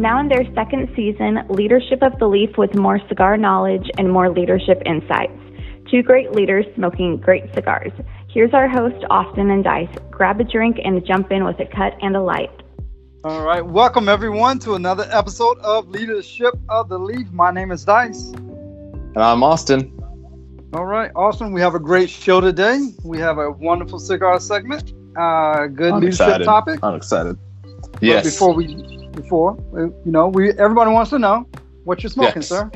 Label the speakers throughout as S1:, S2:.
S1: Now in their second season, Leadership of the Leaf with more cigar knowledge and more leadership insights. Two great leaders smoking great cigars. Here's our host, Austin and Dice. Grab a drink and jump in with a cut and a light.
S2: All right, welcome everyone to another episode of Leadership of the Leaf. My name is Dice.
S3: And I'm Austin.
S2: All right, Austin, we have a great show today. We have a wonderful cigar segment, good leadership topic.
S3: I'm excited.
S2: But
S3: Yes.
S2: Before everybody wants to know what you're smoking,
S3: Yes.
S2: sir.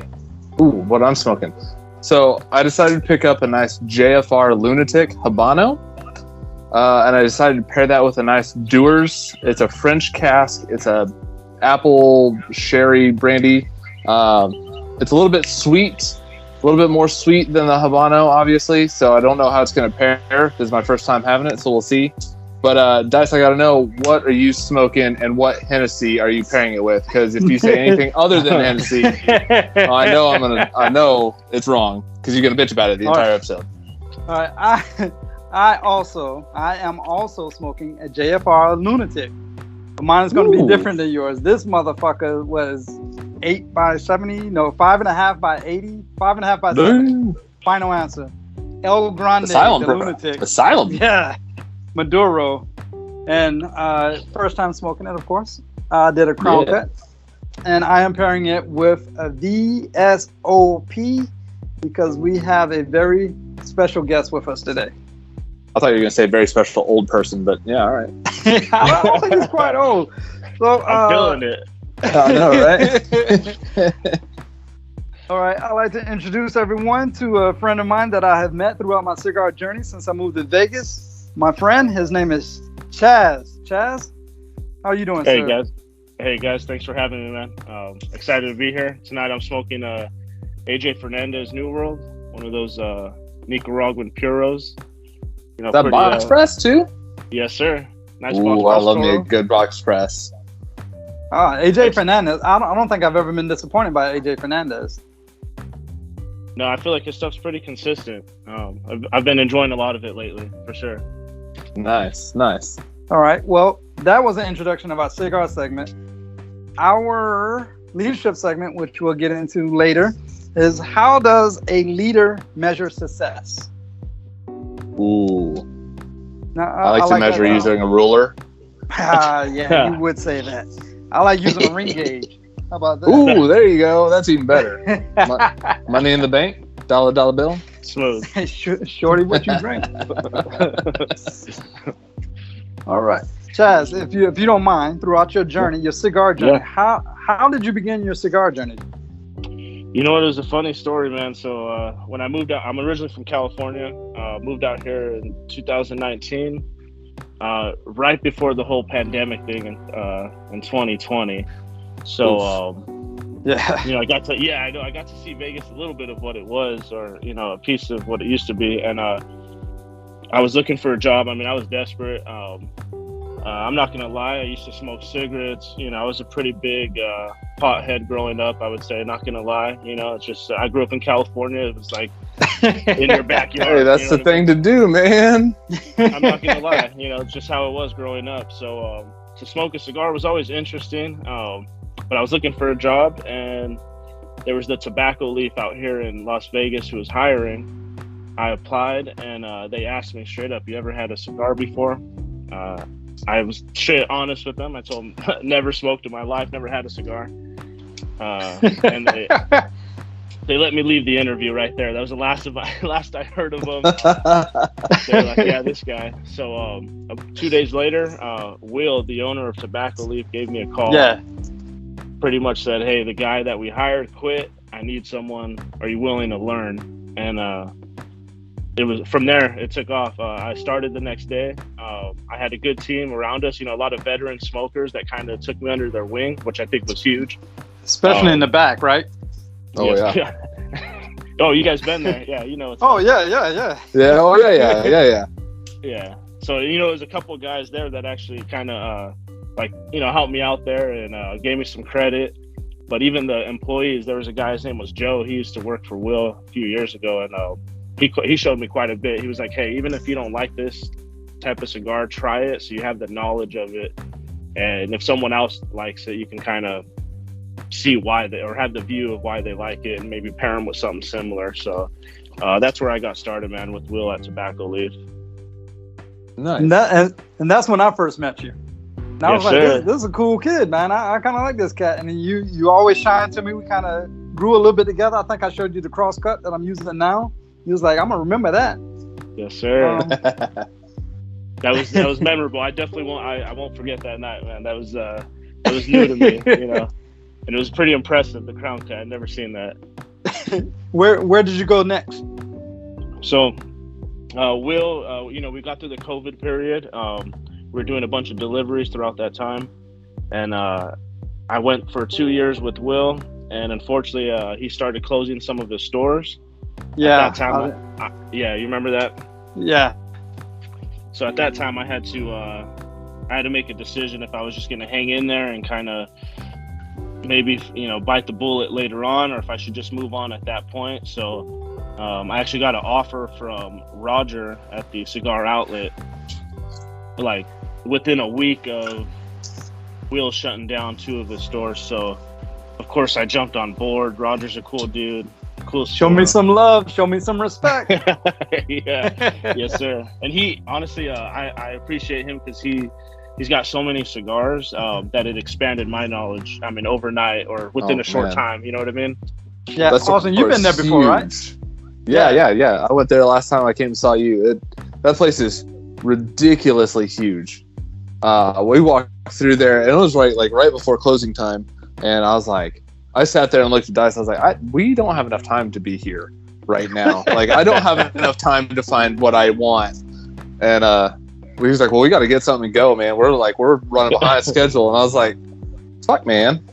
S3: Ooh, what I'm smoking. So I decided to pick up a nice JFR Lunatic Habano. And I decided to pair that with a nice Dewar's. It's a French cask. It's a apple sherry brandy. It's a little bit sweet, a little bit more sweet than the Habano, obviously. So I don't know how it's going to pair. This is my first time having it, so we'll see. But Dice, I got to know, what are you smoking and what Hennessy are you pairing it with? Because if you say anything other than Hennessy, I know it's wrong because you're going to bitch about it the entire episode.
S2: All right, I am also smoking a JFR Lunatic. But mine is going to be different than yours. This motherfucker was 8 by 70, no, 5.5 by 80, 5.5 by 70. Final answer. El Grande,
S3: Asylum,
S2: the Lunatic.
S3: Asylum.
S2: Yeah, Maduro. And first time smoking it, of course. I did a crown cut. And I am pairing it with a VSOP because we have a very special guest with us today.
S3: I thought you were going to say very special old person, but yeah, all right.
S2: I don't think he's quite old. So
S4: I'm feeling it.
S3: I know, right?
S2: All right, I'd like to introduce everyone to a friend of mine that I have met throughout my cigar journey since I moved to Vegas. My friend, his name is Chaz. Chaz, how are you doing, sir?
S4: Hey guys, thanks for having me, man. Excited to be here. Tonight I'm smoking AJ Fernandez New World, one of those Nicaraguan puros. You know,
S3: that box press too?
S4: Yes, sir. Nice
S3: box press. I love me a good box press.
S2: AJ Fernandez. I don't think I've ever been disappointed by AJ Fernandez.
S4: No, I feel like his stuff's pretty consistent. I've been enjoying a lot of it lately, for sure.
S3: Nice.
S2: All right. Well, that was an introduction of our cigar segment. Our leadership segment, which we'll get into later, is how does a leader measure success?
S3: Ooh.
S2: Now,
S3: I like to measure using a ruler.
S2: Yeah, you would say that. I like using a ring gauge. How about that?
S3: Ooh, there you go. That's even better. Money in the bank, dollar bill.
S4: Smooth.
S2: Shorty, what you drink? All right, Chaz, if you don't mind, throughout your journey, your cigar journey, how did you begin your cigar journey?
S4: You know what? It was a funny story, man. So when I moved out, I'm originally from California. Moved out here in 2019, right before the whole pandemic thing in 2020. So I got to see Vegas a little bit of what it was, or a piece of what it used to be. And I was looking for a job. I mean, I was desperate. I'm not gonna lie, I used to smoke cigarettes. I was a pretty big pothead growing up, I would say, not gonna lie. It's just I grew up in California. It was like in your backyard.
S3: Hey, that's the thing to do, man.
S4: I'm not gonna lie, it's just how it was growing up. So to smoke a cigar was always interesting. But I was looking for a job, and there was the tobacco leaf out here in Las Vegas who was hiring. I applied, and they asked me straight up, "You ever had a cigar before?" I was straight honest with them. I told them, never smoked in my life, never had a cigar. And they let me leave the interview right there. That was the last I heard of them. They were like, yeah, this guy. So 2 days later, Will, the owner of Tobacco Leaf, gave me a call.
S2: Yeah.
S4: Pretty much said, hey, the guy that we hired quit. I need someone. Are you willing to learn? And it was from there. It took off. I started the next day. I had a good team around us. A lot of veteran smokers that kind of took me under their wing, which I think was huge.
S2: Especially in the back, right?
S3: Oh yeah.
S4: Oh, you guys been there? Yeah, It's
S2: yeah.
S3: Yeah. Oh yeah.
S4: Yeah. So there's a couple of guys there that actually kind of helped me out there and gave me some credit. But even the employees, there was a guy, his name was Joe. He used to work for Will a few years ago, and he showed me quite a bit. He was like, hey, even if you don't like this type of cigar, try it so you have the knowledge of it. And if someone else likes it, you can kind of see why they, or have the view of why they like it, and maybe pair them with something similar. So that's where I got started, man, with Will at Tobacco Leaf.
S3: Nice.
S2: And that's when I first met you. And I was like, this is a cool kid, man. I kind of like this cat. And you always shine to me. We kind of grew a little bit together. I think I showed you the cross cut that I'm using it now. He was like, I'm gonna remember that.
S4: Yes, sir. That was memorable. I definitely won't. I won't forget that night, man. That was new to me, you know. And it was pretty impressive. The crown cat. I'd never seen that.
S2: Where did you go next?
S4: So, Will, you know, we got through the COVID period. We were doing a bunch of deliveries throughout that time, and I went for 2 years with Will, and unfortunately, he started closing some of his stores.
S2: Yeah.
S4: At that time, yeah, you remember that?
S2: Yeah.
S4: So at that time, I had to make a decision if I was just going to hang in there and kind of maybe, you know, bite the bullet later on, or if I should just move on at that point. So I actually got an offer from Roger at the cigar outlet, like within a week of Will shutting down 2 of his stores. So of course I jumped on board. Roger's a cool dude. Cool.
S2: Show me some love. Show me some respect.
S4: Yeah. Yes, sir. And he, honestly, I appreciate him because he's got so many cigars that it expanded my knowledge. I mean, overnight or within a short time. You know what I mean?
S2: Yeah. Austin, you've been there before,
S3: huge.
S2: Right?
S3: Yeah. I went there last time I came and saw you. That place is ridiculously huge. We walked through there, and it was right before closing time, and I was like, I sat there and looked at Dice. I was like, we don't have enough time to be here right now. Like, I don't have enough time to find what I want. And we was like, well, we got to get something and go, man. We're running behind schedule. And I was like, fuck, man.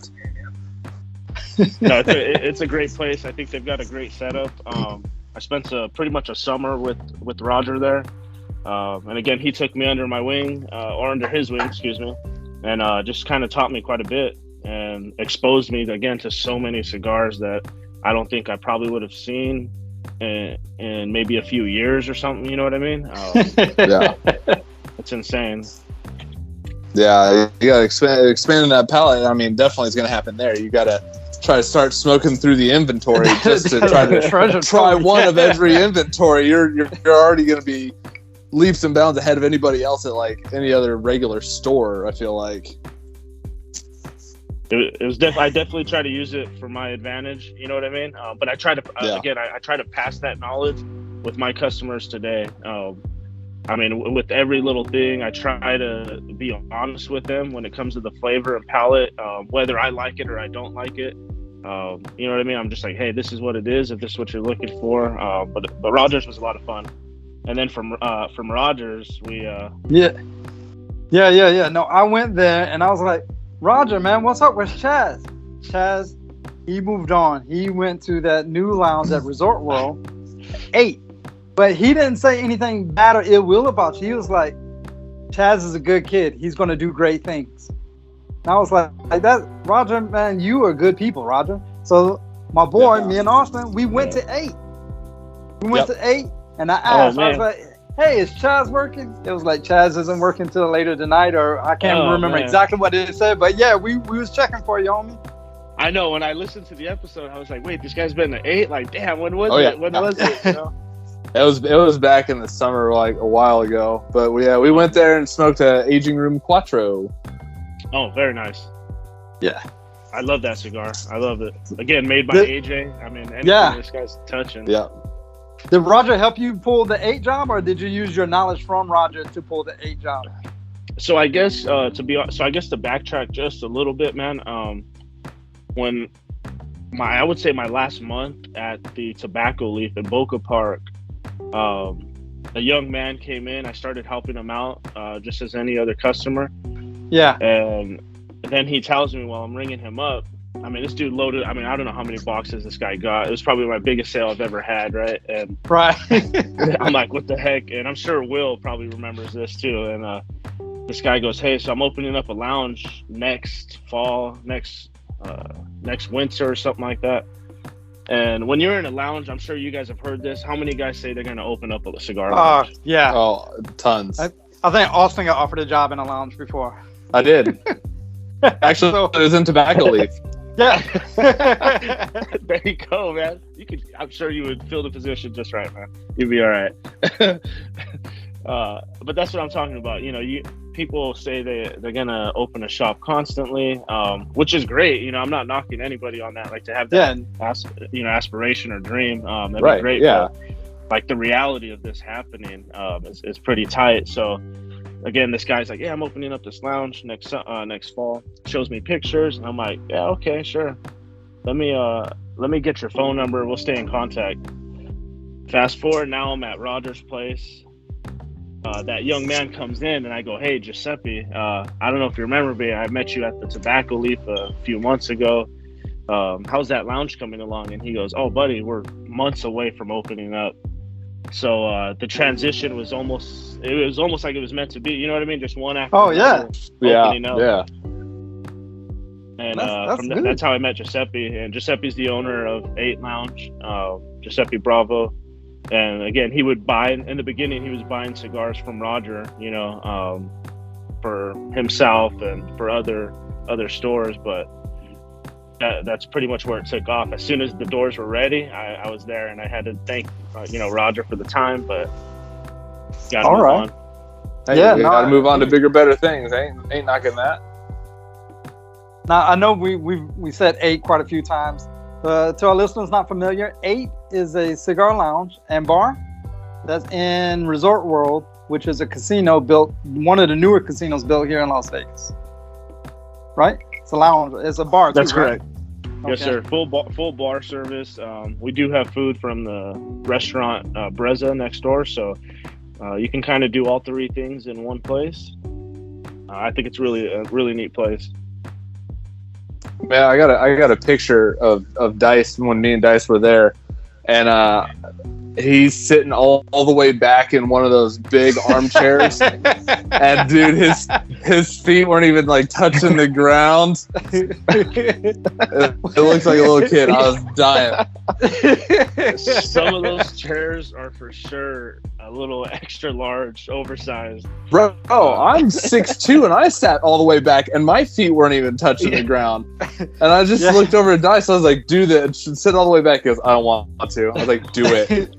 S4: No, it's a great place. I think they've got a great setup. I spent pretty much a summer with Roger there. And again, he took me under my wing, or under his wing, excuse me, and just kind of taught me quite a bit. And exposed me again to so many cigars that I don't think I probably would have seen in maybe a few years or something. You know what I mean?
S3: Yeah,
S4: it's insane.
S3: Yeah, you got to expanding that palette. I mean, definitely is going to happen there. You got to try to start smoking through the inventory just to try to try one of every inventory. You're already going to be leaps and bounds ahead of anybody else at like any other regular store. I feel like.
S4: It was I definitely try to use it for my advantage. You know what I mean? But I try to again, I try to pass that knowledge with my customers today. I mean, with every little thing, I try to be honest with them when it comes to the flavor and palate, whether I like it or I don't like it. You know what I mean? I'm just like, hey, this is what it is. If this is what you're looking for. But Rogers was a lot of fun. And then from Rogers, we
S2: Yeah. No, I went there and I was like, Roger, man, what's up with Chaz? Chaz, he moved on. He went to that new lounge at Resort World, 8. But he didn't say anything bad or ill will about you. He was like, Chaz is a good kid. He's going to do great things. And I was like that, Roger, man, you are good people, Roger. So my boy, me and Austin, we went to 8. We went to 8, and I asked, I was like, hey, is Chaz working? It was like, Chaz isn't working till later tonight, or I can't remember exactly what it said, but yeah, we was checking for you, homie.
S4: I know, when I listened to the episode, I was like, wait, this guy's been to 8? Like, damn, when was it? When was it? You know?
S3: It was back in the summer, like a while ago. But we went there and smoked a Aging Room Quattro.
S4: Oh, very nice.
S2: Yeah.
S4: I love that cigar. I love it. Again, made by AJ. I mean, anything this guy's touching.
S3: Yeah.
S2: Did Roger help you pull the 8 job, or did you use your knowledge from Roger to pull the 8 job?
S4: So I guess to backtrack just a little bit, man. When I would say my last month at the Tobacco Leaf in Boca Park, a young man came in. I started helping him out, just as any other customer. Yeah. And then he tells me while I'm ringing him up, I mean, this dude loaded, I mean, I don't know how many boxes this guy got. It was probably my biggest sale I've ever had, right? And I'm like, what the heck? And I'm sure Will probably remembers this too. And this guy goes, hey, so I'm opening up a lounge next fall, next winter or something like that. And when you're in a lounge, I'm sure you guys have heard this. How many guys say they're going to open up a cigar lounge?
S2: Yeah.
S3: Oh, tons.
S2: I think Austin got offered a job in a lounge before.
S3: I did. Actually, it was in Tobacco Leaf.
S2: Yeah.
S4: There you go, man. I'm sure you would fill the position just right, man. You'd be all right. But that's what I'm talking about. People say they're gonna open a shop constantly, which is great. I'm not knocking anybody on that. Like to have that, aspiration or dream. That'd be great.
S3: Yeah.
S4: But, like the reality of this happening is pretty tight. So again, this guy's like, yeah, I'm opening up this lounge next fall. Shows me pictures, and I'm like, yeah, okay, sure. Let me get your phone number. We'll stay in contact. Fast forward, now I'm at Roger's place. That young man comes in, and I go, hey, Giuseppe, I don't know if you remember me. I met you at the Tobacco Leaf a few months ago. How's that lounge coming along? And he goes, oh, buddy, we're months away from opening up. So the transition was almost like it was meant to be. You know what I mean? Just one after another. Opening up.
S3: Yeah.
S4: And that's how I met Giuseppe. And Giuseppe's the owner of 8 Lounge, Giuseppe Bravo. And again, he would buy, in the beginning, he was buying cigars from Roger, for himself and for other stores. But that's pretty much where it took off. As soon as the doors were ready, I was there, and I had to thank, Roger for the time, but gotta move on.
S3: Hey, gotta move on to bigger, better things. Ain't knocking that.
S2: Now, I know we said 8 quite a few times. To our listeners not familiar, 8 is a cigar lounge and bar that's in Resort World, which is a casino built, one of the newer casinos built here in Las Vegas. Right? It's a lounge. It's a bar.
S4: That's
S2: correct.
S4: Right? Yes, sir. Full bar service. We do have food from the restaurant Breza next door, so you can kind of do all 3 things in one place. I think it's really a really neat place.
S3: Man, I got a picture of Dice when me and Dice were there, and he's sitting all the way back in one of those big armchairs, and dude, his feet weren't even like touching the ground. It looks like a little kid. I was dying.
S4: Some of those chairs are for sure a little extra large, oversized.
S3: Bro, I'm 6'2", and I sat all the way back, and my feet weren't even touching the ground. And I just looked over at Dice. I was like, "Do that. Sit all the way back." He goes, "I don't want to." I was like, "Do it."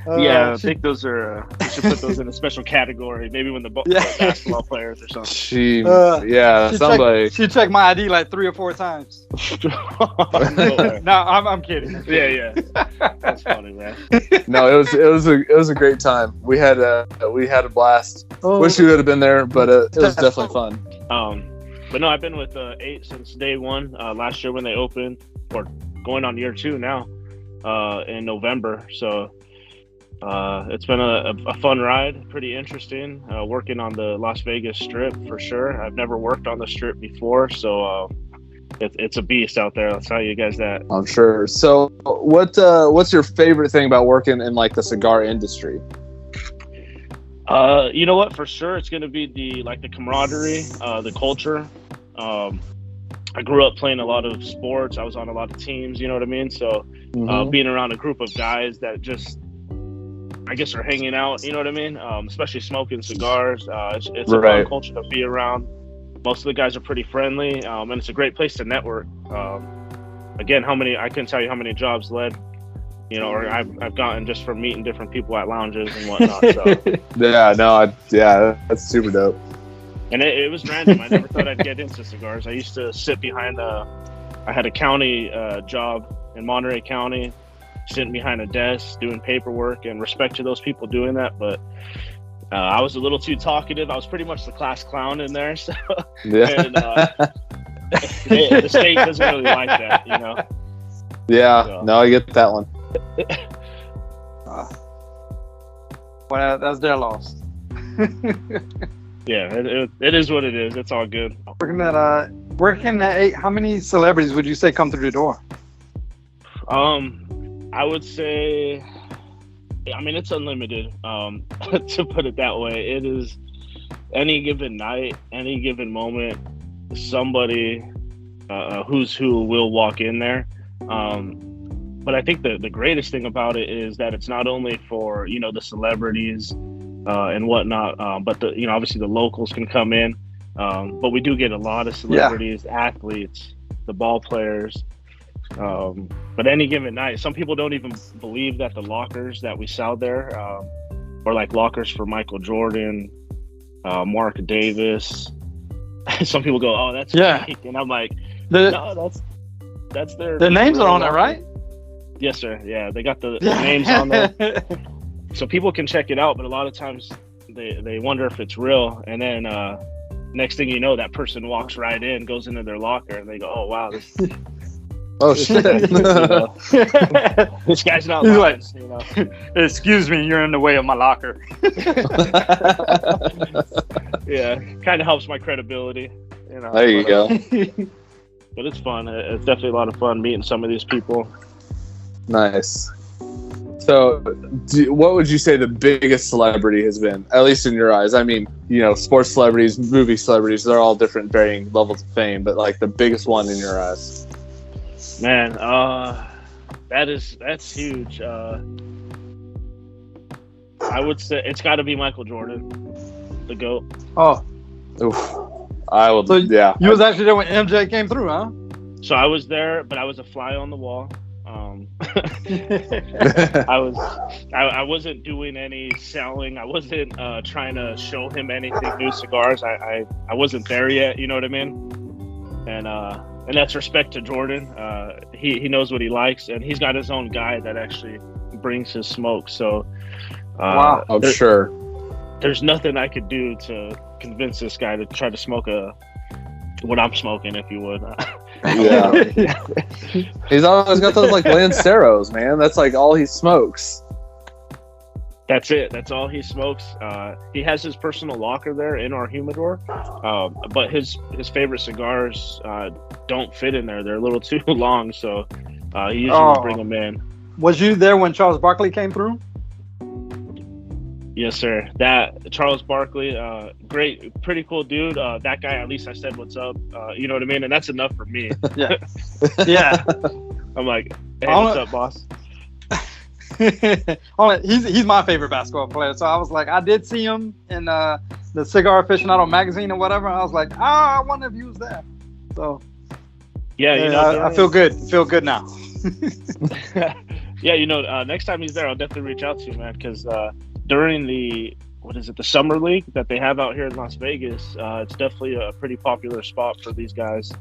S4: I think those are. We should put those in a special category. Maybe when the basketball players or something.
S3: Somebody.
S2: She checked my ID like 3 or 4 times. No, I'm kidding.
S4: Yeah. That's funny, man.
S3: No, it was a great time. We had a blast. Wish you would have been there, but it was definitely fun.
S4: But no, I've been with 8 since day one. Last year when they opened, or going on year 2 now, in November. So it's been a fun ride, pretty interesting. Working on the Las Vegas Strip for sure. I've never worked on the Strip before, so it's a beast out there. I'll tell you guys that.
S3: I'm sure. So, what's your favorite thing about working in like the cigar industry?
S4: You know what? For sure, it's going to be the camaraderie, the culture. I grew up playing a lot of sports. I was on a lot of teams. You know what I mean? So, being around a group of guys that just, I guess, are hanging out. You know what I mean? Especially smoking cigars. It's a fun culture to be around. Most of the guys are pretty friendly, and it's a great place to network. Again, I couldn't tell you how many jobs led. Or I've gotten just from meeting different people at lounges and whatnot. So.
S3: That's super dope.
S4: And it was random. I never thought I'd get into cigars. I used to sit behind I had a county job in Monterey County, sitting behind a desk doing paperwork, and respect to those people doing that. But I was a little too talkative. I was pretty much the class clown in there. So, and, the state doesn't really like that,
S3: Yeah, so. No, I get that one.
S2: Well, that's their loss.
S4: Yeah, it is what it is. It's all good.
S2: Working at 8, how many celebrities would you say come through the door?
S4: I would say, it's unlimited. To put it that way, it is any given night, any given moment, somebody who's who will walk in there. But I think the greatest thing about it is that it's not only for, the celebrities and whatnot, but obviously the locals can come in. But we do get a lot of celebrities, athletes, the ball players. But any given night, some people don't even believe that the lockers that we sell there are like lockers for Michael Jordan, Mark Davis. Some people go, "Oh, that's fake," and I'm like, "No, that's their
S2: names are on there,
S4: locker.
S2: right?"
S4: Yes, sir. Yeah, they got the names on there, so people can check it out. But a lot of times they wonder if it's real, and then next thing you know, that person walks right in, goes into their locker, and they go, "Oh wow, this."
S3: Oh shit!
S4: This guy's not
S2: He's
S4: lying,
S2: like, "Excuse me, you're in the way of my locker."
S4: Yeah, kind of helps my credibility.
S3: There you go.
S4: But it's fun. It's definitely a lot of fun meeting some of these people.
S3: Nice. So, what would you say the biggest celebrity has been, at least in your eyes? I mean, sports celebrities, movie celebrities, they're all different, varying levels of fame, but like the biggest one in your eyes.
S4: Man, that's huge. I would say it's got to be Michael Jordan, the GOAT.
S2: Oh,
S3: Oof. I would.
S2: so
S3: Yeah.
S2: you was actually there when MJ came through, huh?
S4: So I was there, but I was a fly on the wall. I wasn't doing any selling. I wasn't trying to show him anything new cigars. I wasn't there yet. You know what I mean? And that's respect to Jordan. He knows what he likes, and he's got his own guy that actually brings his smoke. So
S2: Wow.
S3: I'm sure.
S4: There's nothing I could do to convince this guy to try to smoke what I'm smoking, if you would.
S3: Yeah. He's always got those like Lanceros, man. That's like all he smokes.
S4: That's it. That's all he smokes. He has his personal locker there in our humidor, but his favorite cigars don't fit in there. They're a little too long, so he usually will bring them in.
S2: Was you there when Charles Barkley came through?
S4: Yes, sir. That Charles Barkley, great, pretty cool dude. That guy, at least I said what's up. You know what I mean? And that's enough for me.
S2: Yeah. Yeah.
S4: I'm like, hey, what's up, boss?
S2: He's my favorite basketball player. So I was like, I did see him in the Cigar Aficionado magazine or whatever. I was like, I wonder if he was there. So
S4: yeah,
S2: I feel good. Feel good now.
S4: Yeah, next time he's there, I'll definitely reach out to you, man, because during the summer league that they have out here in Las Vegas, it's definitely a pretty popular spot for these guys.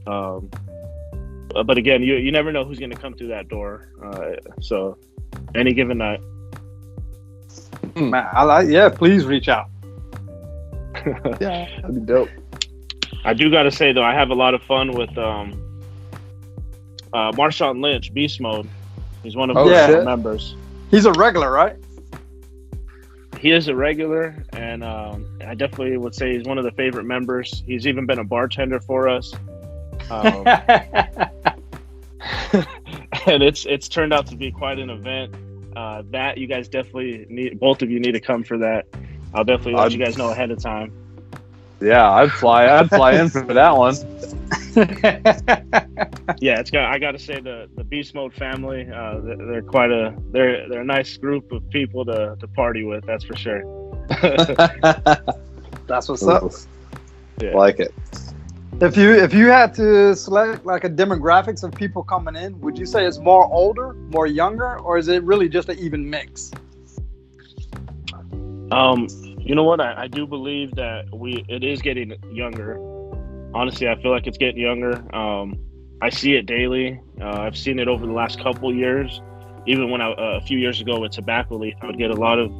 S4: But again, you never know who's going to come through that door. So any given night.
S2: Man, please reach out.
S3: Yeah, that'd be dope.
S4: I do got to say though, I have a lot of fun with Marshawn Lynch, Beast Mode. He's one of our members.
S2: He's a regular, right?
S4: He is a regular, and I definitely would say he's one of the favorite members. He's even been a bartender for us. And it's turned out to be quite an event. That you guys definitely both of you need to come for that. I'll definitely let you guys know ahead of time.
S3: Yeah, I'd fly in for that one.
S4: Yeah, I got to say the Beast Mode family, they're a nice group of people to party with. That's for sure.
S2: That's what's up.
S3: Yeah. Like it.
S2: If you had to select like a demographics of people coming in, would you say it's more older, more younger, or is it really just an even mix?
S4: You know what? I do believe that it is getting younger. Honestly, I feel like it's getting younger. I see it daily. I've seen it over the last couple years. Even when a few years ago with Tobacco Leaf, I would get a lot of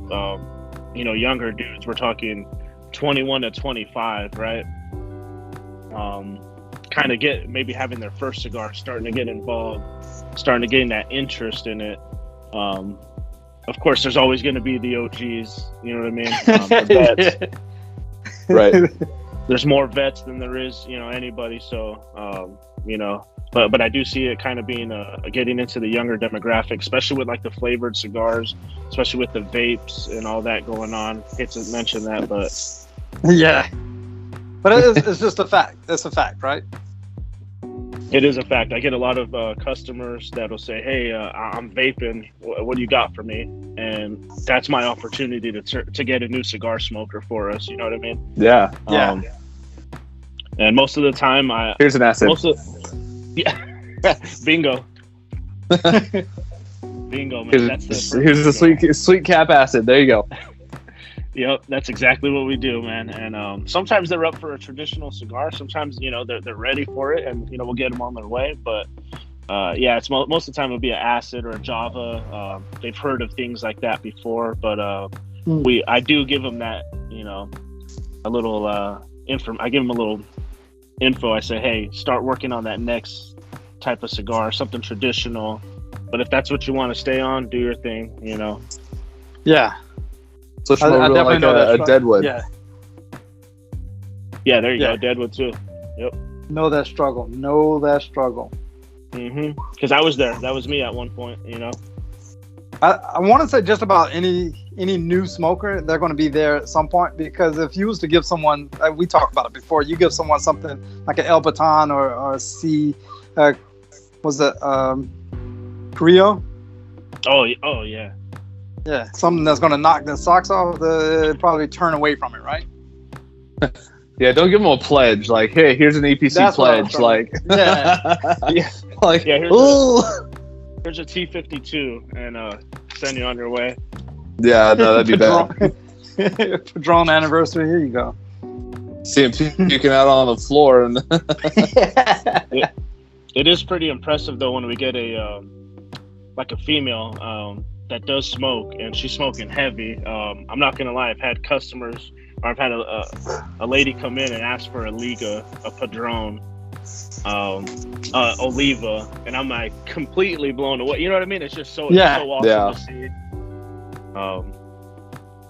S4: younger dudes. We're talking 21 to 25, right? Kind of maybe having their first cigar, starting to get involved, starting to gain that interest in it. Of course, there's always going to be the OGs. You know what I mean? The vets.
S3: Right.
S4: There's more vets than there is, anybody. So, but I do see it kind of being getting into the younger demographic, especially with like the flavored cigars, especially with the vapes and all that going on. Hate to mention that, but
S2: yeah. But it's just a fact. It's a fact, right?
S4: It is a fact. I get a lot of customers that'll say, "Hey, I'm vaping. What do you got for me?" And that's my opportunity to get a new cigar smoker for us. You know what I mean?
S3: Yeah.
S4: And most of the time,
S3: here's an acid.
S4: Yeah. Bingo. Bingo, man.
S3: Here's the sweet cap acid. There you go.
S4: Yep, that's exactly what we do, man. And sometimes they're up for a traditional cigar. Sometimes, they're ready for it, and we'll get them on their way. But yeah, it's most of the time it'll be an acid or a Java. They've heard of things like that before, but I do give them that, a little info. I give them a little info. I say, hey, start working on that next type of cigar, something traditional. But if that's what you want to stay on, do your thing.
S2: Yeah.
S3: So I definitely know a Deadwood.
S2: Yeah.
S4: Yeah, there you go. Deadwood too. Yep.
S2: Know that struggle.
S4: Because I was there. That was me at one point.
S2: I want to say just about any new smoker, they're going to be there at some point, because if you was to give someone, we talked about it before, you give someone something like an Ep13 or a C, was it Creo?
S4: Oh yeah.
S2: Yeah, something that's going to knock the socks off, they'll probably turn away from it, right?
S3: Yeah, don't give them a pledge. Like, hey, here's an EPC
S2: That's
S3: pledge. Like,
S4: yeah.
S3: Like,
S4: yeah, here's a T52, and send you on your way.
S3: Yeah, no, that'd be bad.
S2: Padron anniversary, here you go.
S3: See him puking out on the floor. And
S4: it is pretty impressive, though, when we get a female that does smoke, and she's smoking heavy. I'm not gonna lie, I've had customers, or I've had a lady come in and ask for a Liga, a Padron, Oliva, and I'm like completely blown away. You know what I mean? It's just so awesome to see.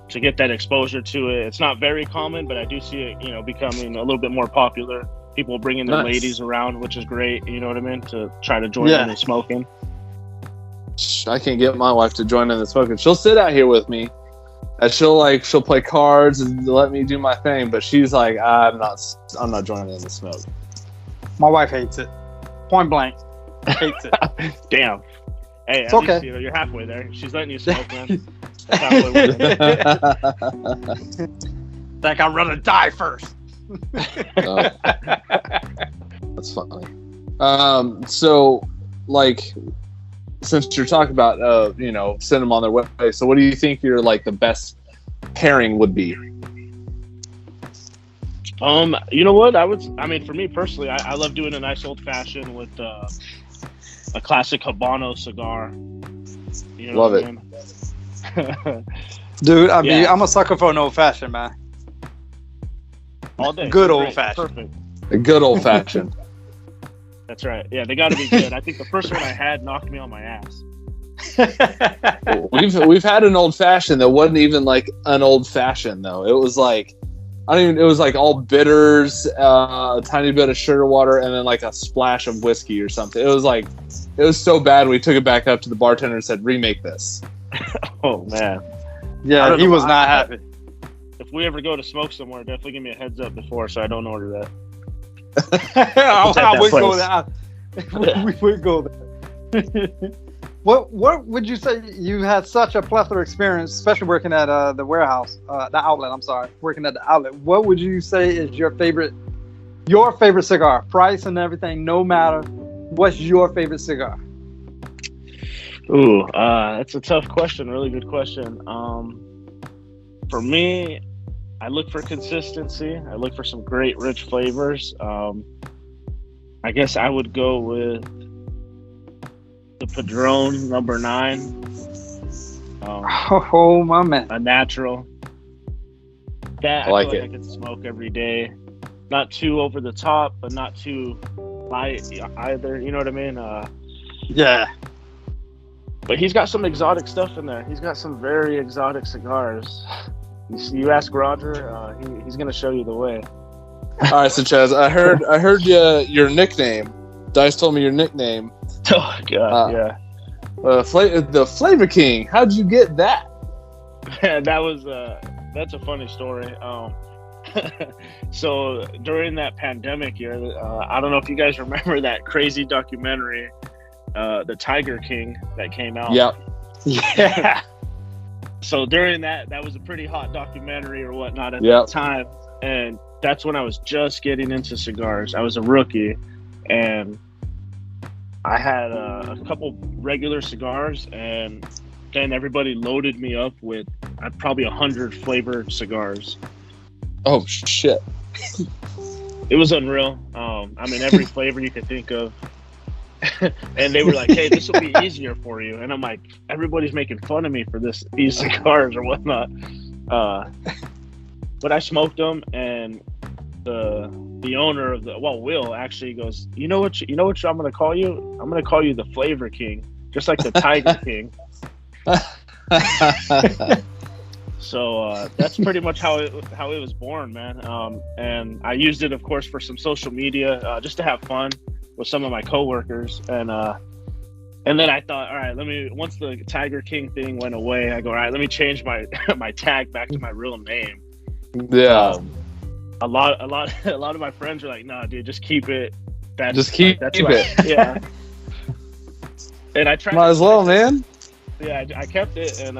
S4: To get that exposure to it, it's not very common, but I do see it, becoming a little bit more popular. People bringing their ladies around, which is great. You know what I mean? To try to join in the smoking.
S3: I can't get my wife to join in the smoking. She'll sit out here with me, and she'll play cards and let me do my thing. But she's like, I'm not joining in the smoke.
S2: My wife hates it. Point blank, hates it.
S4: Damn. Hey,
S2: it's
S4: at
S2: okay.
S4: least, you're halfway there. She's letting you smoke, man. Halfway with it.
S2: Like I'd rather die first.
S3: That's funny. So, like, since you're talking about, send them on their way. So, what do you think your the best pairing would be?
S4: You know what? For me personally, I love doing a nice old fashioned with a classic Habano cigar.
S3: Love it.
S2: Dude, I'm a sucker for an old fashioned, man.
S4: All day.
S2: Good old fashioned.
S4: Perfect.
S3: A good old fashioned.
S4: That's right. Yeah, they got to be good. I think the first one I had knocked me on my ass.
S3: We've had an old fashioned that wasn't even like an old fashioned though. It was like it was like all bitters, a tiny bit of sugar water, and then like a splash of whiskey or something. It was so bad we took it back up to the bartender and said, remake this.
S4: Oh man.
S2: Yeah, he was not happy.
S4: If we ever go to smoke somewhere, definitely give me a heads up before so I don't order that.
S2: I would go there. We would go there. What would you say? You had such a plethora experience, especially working at the warehouse, the outlet. I'm sorry, working at the outlet. What would you say is your favorite cigar? Price and everything, no matter. What's your favorite cigar?
S4: Ooh, that's a tough question. Really good question. For me, I look for consistency. I look for some great, rich flavors. I guess I would go with the Padron number 9.
S2: Oh my man!
S4: A natural. That
S3: I like
S4: feel
S3: it.
S4: I can smoke every day. Not too over the top, but not too light either. You know what I mean?
S2: Yeah.
S4: But he's got some exotic stuff in there. He's got some very exotic cigars. You ask Roger, he's gonna show you the way.
S3: All right, so Chaz, I heard your nickname. Dice told me your nickname.
S4: Oh God, yeah.
S3: The Flavor King. How'd you get that?
S4: That's a funny story. So during that pandemic year, I don't know if you guys remember that crazy documentary, The Tiger King, that came out.
S3: Yep.
S2: Yeah.
S4: So during that was a pretty hot documentary or whatnot at that time, and that's when I was just getting into cigars. I was a rookie, and I had a couple regular cigars, and then everybody loaded me up with probably 100 flavored cigars.
S3: Oh shit!
S4: It was unreal. I mean, every flavor you could think of. And they were like, "Hey, this will be easier for you." And I'm like, "Everybody's making fun of me for these cigars or whatnot." But I smoked them, and the owner of Will actually goes, "You know what I'm gonna call you? I'm gonna call you the Flavor King, just like the Tiger King." So that's pretty much how it was born, man. And I used it, of course, for some social media, just to have fun with some of my coworkers, and then I thought, all right, once the Tiger King thing went away, I go, all right, let me change my my tag back to my real name.
S3: Yeah.
S4: A lot of my friends are like, nah, dude, just keep it.
S3: Just keep it.
S4: Yeah. And I tried.
S3: Might as well, man.
S4: Yeah, I kept it, and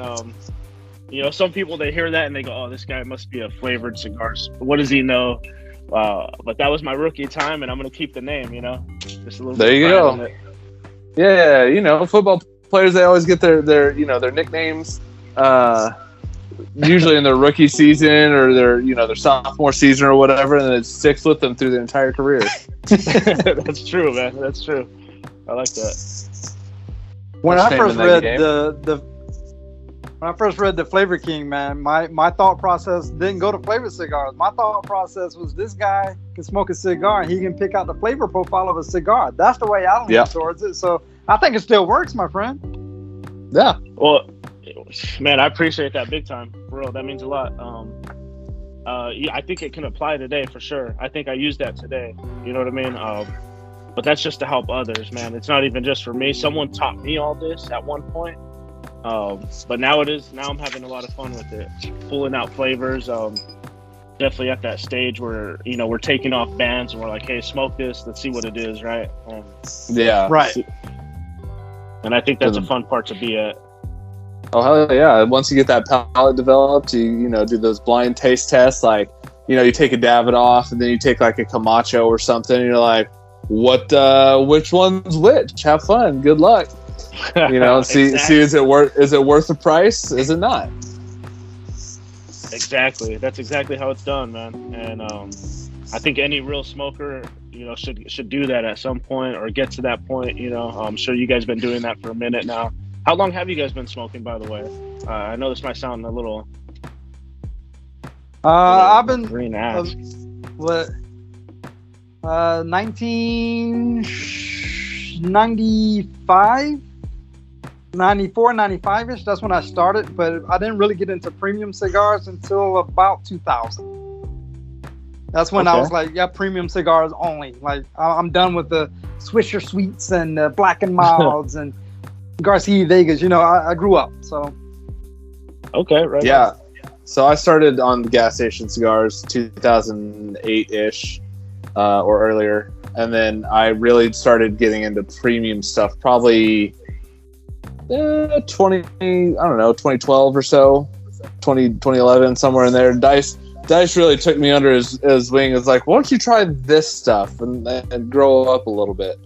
S4: some people, they hear that and they go, oh, this guy must be a flavored cigars. What does he know? But that was my rookie time, and I'm gonna keep the name. Just a little.
S3: There you go. Yeah, football players, they always get their nicknames. Usually in their rookie season or their sophomore season or whatever, and it sticks with them through their entire career.
S4: That's true, man. That's true. I like that.
S2: When I first read the Flavor King, man, my thought process didn't go to flavored cigars. My thought process was, this guy can smoke a cigar and he can pick out the flavor profile of a cigar. That's the way I lean towards it. So I think it still works, my friend.
S3: Yeah.
S4: Well, man, I appreciate that big time. For real, that means a lot. I think it can apply today for sure. I think I used that today. You know what I mean? But that's just to help others, man. It's not even just for me. Someone taught me all this at one point. But now I'm having a lot of fun with it, pulling out flavors. Definitely at that stage where we're taking off bands and we're like, hey, smoke this, let's see what it is, right?
S3: Yeah,
S2: right.
S4: And I think that's a fun part to be at.
S3: Oh hell yeah! Once you get that palate developed, you do those blind taste tests. Like you take a Davidoff and then you take like a Camacho or something. And you're like, which one's which? Have fun. Good luck. See is it worth the price? Is it not?
S4: Exactly. That's exactly how it's done, man. And I think any real smoker, should do that at some point or get to that point. I'm sure you guys been doing that for a minute now. How long have you guys been smoking, by the way? I know this might sound a little.
S2: I've been
S4: green ass.
S2: 1995. 94, 95-ish, that's when I started, but I didn't really get into premium cigars until about 2000. That's when I was like, yeah, premium cigars only. Like, I'm done with the Swisher Sweets and Black and Milds and Garcia Vegas. I grew up, so.
S4: Okay, right.
S3: Yeah. So I started on the gas station cigars 2008-ish or earlier, and then I really started getting into premium stuff probably 2012 or so, 2011, somewhere in there. Dice really took me under his wing. It's like, why don't you try this stuff and grow up a little bit?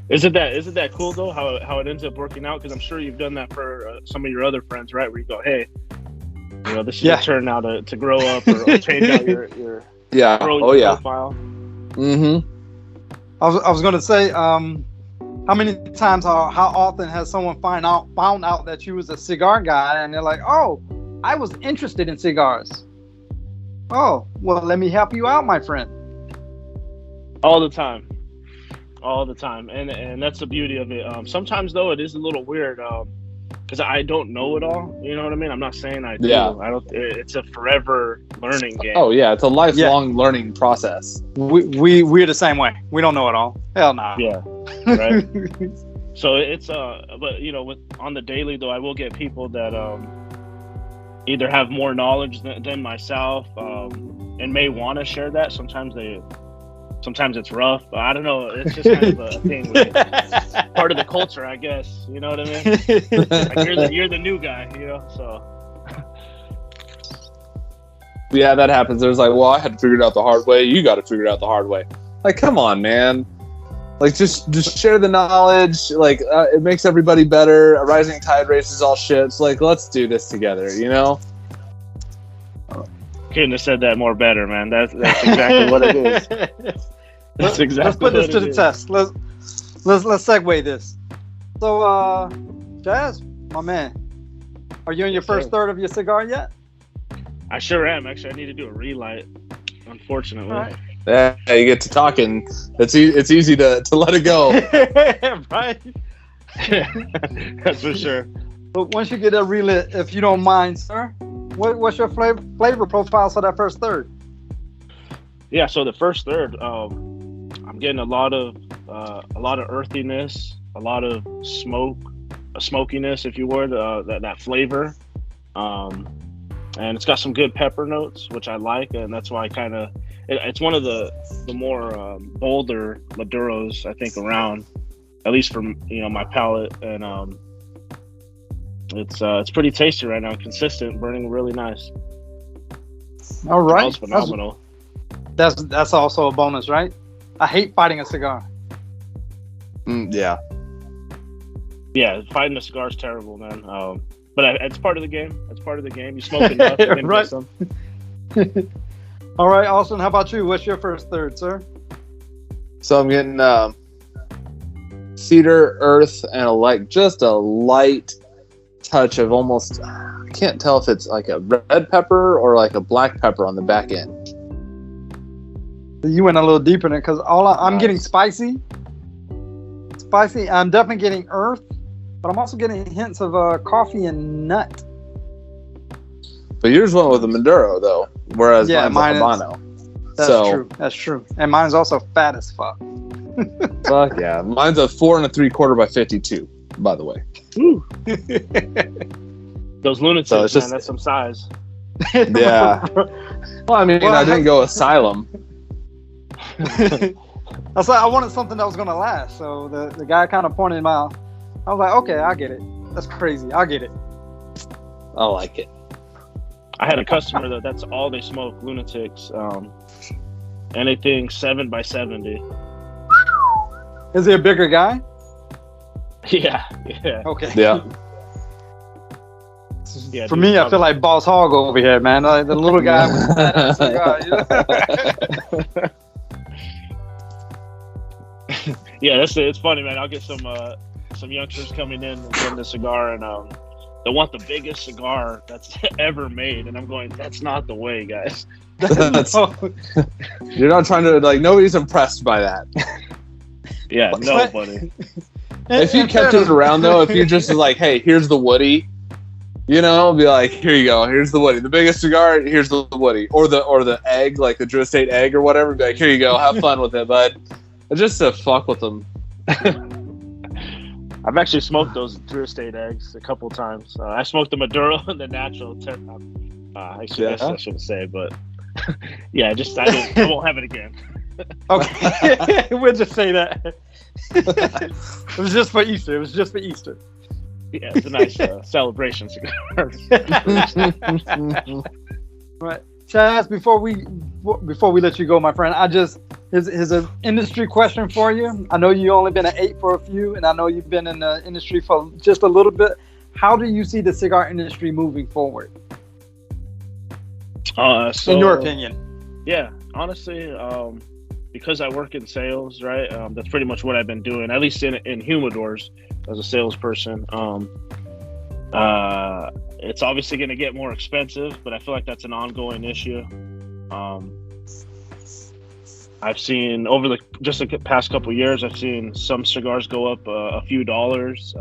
S4: Isn't that cool though? How it ends up working out? Because I'm sure you've done that for some of your other friends, right? Where you go, hey, this is your turn now to grow up or change out your profile.
S3: Mm-hmm.
S2: I was going to say, how many times, how often has someone found out that you was a cigar guy and they're like, oh, I was interested in cigars. Oh, well, let me help you out, my friend.
S4: All the time. And that's the beauty of it. Sometimes, though, it is a little weird because I don't know it all. You know what I mean? I'm not saying I do.
S3: Yeah.
S4: It's a forever learning game.
S3: Oh, yeah. It's a lifelong learning process.
S2: We're the same way. We don't know it all. Hell no. Nah.
S4: Yeah. Right. So it's but on the daily though, I will get people that either have more knowledge than myself and may want to share that. Sometimes it's rough, but I don't know. It's just kind of a thing. Part of the culture, I guess. You know what I mean? Like you're the new guy, so.
S3: Yeah, that happens. There's like, well, I had to figure it out the hard way. You got to figure it out the hard way. Like, come on, man. Like just share the knowledge. Like it makes everybody better. A rising tide raises all ships. Like let's do this together. You know.
S4: Couldn't have said that more better, man. That's exactly what it is. That's exactly.
S2: Let's put this to the test. Let's segue this. So, Jazz, my man, are you in your first third of your cigar yet?
S4: I sure am. Actually, I need to do a relight. Unfortunately.
S2: Right.
S3: Yeah, you get to talking. It's easy to let it go.
S2: Right.
S4: That's for sure.
S2: But once you get a relit, if you don't mind, sir, what's your flavor profile for that first third?
S4: Yeah, so the first third, I'm getting a lot of earthiness, a lot of smokiness, if you would, that flavor, and it's got some good pepper notes, which I like, and that's why it's one of the more bolder Maduros I think around, at least for my palate, and it's pretty tasty right now, consistent, burning really nice.
S2: All right,
S4: Smells phenomenal.
S2: That's also a bonus, right? I hate fighting a cigar.
S3: Yeah.
S4: Yeah, fighting a cigar is terrible, man. But it's part of the game. It's part of the game. You smoke enough, and then
S2: right.
S4: get some.
S2: All right, Austin, how about you? What's your first third, sir?
S3: So I'm getting cedar, earth, and just a light touch of almost, I can't tell if it's like a red pepper or like a black pepper on the back end.
S2: You went a little deeper in it because I'm getting spicy. I'm definitely getting earth, but I'm also getting hints of coffee and nut.
S3: But yours went with a Maduro though, whereas mine's a Habano.
S2: That's true. And mine's also fat as fuck.
S3: Fuck yeah, mine's a 4 3/4 by 52. By the way.
S4: Those lunatics, man, that's some size.
S3: Yeah. Well, I mean, I didn't go asylum.
S2: I was like, I wanted something that was gonna last. So the guy kind of pointed him out. I was like, okay, I get it. That's crazy. I get it.
S3: I like it.
S4: I had a customer that's all they smoke, lunatics. Anything 7 by 70.
S2: Is he a bigger guy?
S4: Yeah.
S2: Okay.
S3: Yeah.
S2: For me, I feel like Boss Hog over here, man. Like the little guy with the cigar,
S4: Yeah, it's funny, man. I'll get some youngsters coming in and getting the cigar, and they want the biggest cigar that's ever made, and I'm going, that's not the way, guys.
S3: You're not trying to nobody's impressed by that.
S4: Yeah, nobody.
S3: If you kept it around though, if you just like, hey, here's the Woody, be like, here you go, here's the Woody, the biggest cigar, here's the Woody, or the egg, like the Drew Estate egg or whatever. Be like, here you go, have fun with it, bud. Just to fuck with them.
S4: I've actually smoked those Drew Estate eggs a couple times. I smoked the Maduro and the natural. I shouldn't say, but yeah, I won't have it again.
S2: Okay, we'll just say that. It was just for Easter.
S4: Yeah, it's a nice celebration cigar.
S2: Right, Chaz. Before we let you go, my friend, here's an industry question for you. I know you only been an 8 for a few, and I know you've been in the industry for just a little bit. How do you see the cigar industry moving forward? In your opinion?
S4: Yeah, honestly, because I work in sales, right? That's pretty much what I've been doing, at least in humidors as a salesperson. It's obviously going to get more expensive, but I feel like that's an ongoing issue. I've seen over the past couple of years, I've seen some cigars go up a few dollars,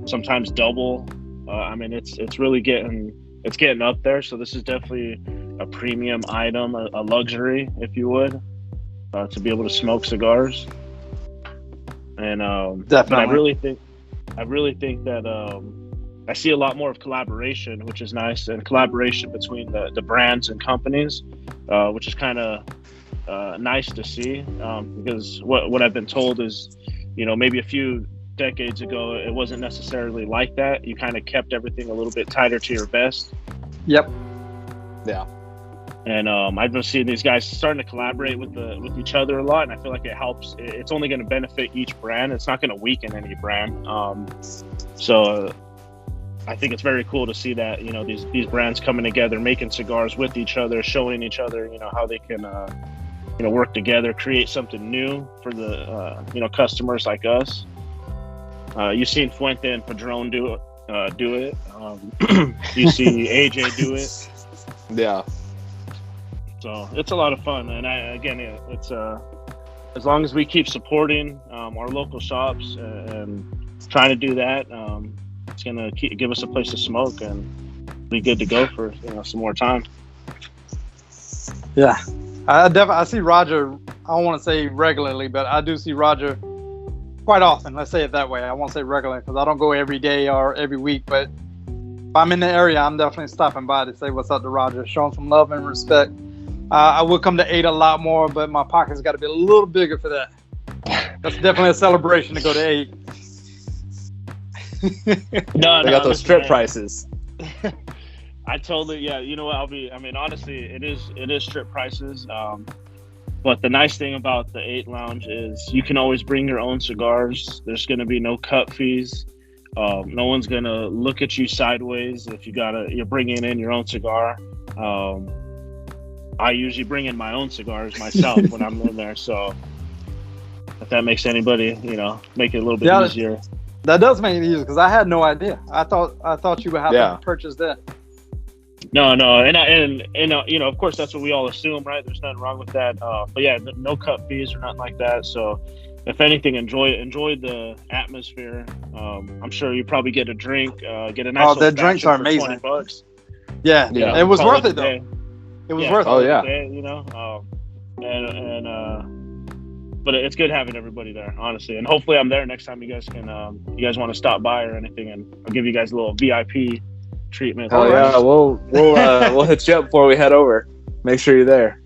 S4: sometimes double. I mean, it's really getting up there. So this is definitely a premium item, a luxury, if you would, to be able to smoke cigars. And definitely, but I really think that I see a lot more of collaboration, which is nice, and collaboration between the brands and companies, which is kind of nice to see, because what I've been told is, maybe a few decades ago, it wasn't necessarily like that. You kind of kept everything a little bit tighter to your vest.
S2: Yep.
S3: Yeah.
S4: And I've been seeing these guys starting to collaborate with each other a lot, and I feel like it helps. It's only going to benefit each brand. It's not going to weaken any brand. So I think it's very cool to see that, you know, these brands coming together, making cigars with each other, showing each other, you know, how they can you know, work together, create something new for the you know, customers like us. You've seen Fuente and Padron do it. You see AJ do it.
S3: Yeah.
S4: So it's a lot of fun, and it's as long as we keep supporting our local shops and trying to do that, it's gonna give us a place to smoke and be good to go for, you know, some more time.
S2: Yeah, I see Roger. I don't want to say regularly, but I do see Roger quite often. Let's say it that way. I won't say regular because I don't go every day or every week, but if I'm in the area, I'm definitely stopping by to say what's up to Roger, show him some love and respect. I would come to 8 a lot more, but my pocket's got to be a little bigger for that. That's definitely a celebration to go to 8.
S3: No, they got those strip prices.
S4: I totally, yeah. You know what? I mean, honestly, it is strip prices. But the nice thing about the 8 Lounge is you can always bring your own cigars. There's going to be no cut fees. No one's going to look at you sideways if you're bringing in your own cigar. I usually bring in my own cigars myself when I'm in there. So if that makes anybody, you know, make it a little bit easier.
S2: That does make it easier because I had no idea. I thought you would have to purchase that.
S4: No, and you know, of course, that's what we all assume, right? There's nothing wrong with that. But yeah, no cut fees or nothing like that. So if anything, enjoy the atmosphere. I'm sure you probably get a drink, get a nice.
S2: Oh, the drinks are amazing.
S4: $20.
S2: Yeah, it was worth it though. It was worth it.
S4: Oh yeah. You know, but it's good having everybody there, honestly. And hopefully, I'm there next time you guys want to stop by or anything, and I'll give you guys a little VIP treatment.
S3: Oh yeah, we'll hit you up before we head over. Make sure you're there.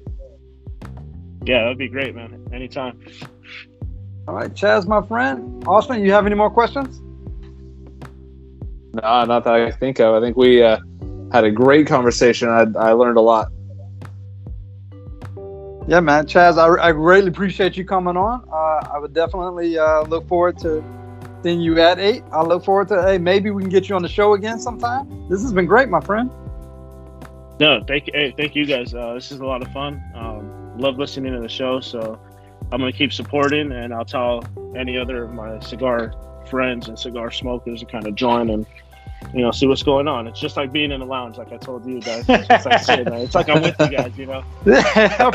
S4: Yeah, that'd be great, man. Anytime.
S2: All right, Chaz, my friend. Austin, you have any more questions?
S3: No, not that I think of. I think we had a great conversation. I learned a lot.
S2: Yeah, man. Chaz, I greatly appreciate you coming on. I would definitely look forward to seeing you at 8. I look forward to, maybe we can get you on the show again sometime. This has been great, my friend.
S4: No, thank you guys. This is a lot of fun. Love listening to the show, so I'm going to keep supporting, and I'll tell any other of my cigar friends and cigar smokers to kind of join and, you know, see what's going on. It's just like being in a lounge, like I told you guys. It's just like saying that. It's like I'm with you guys, you know.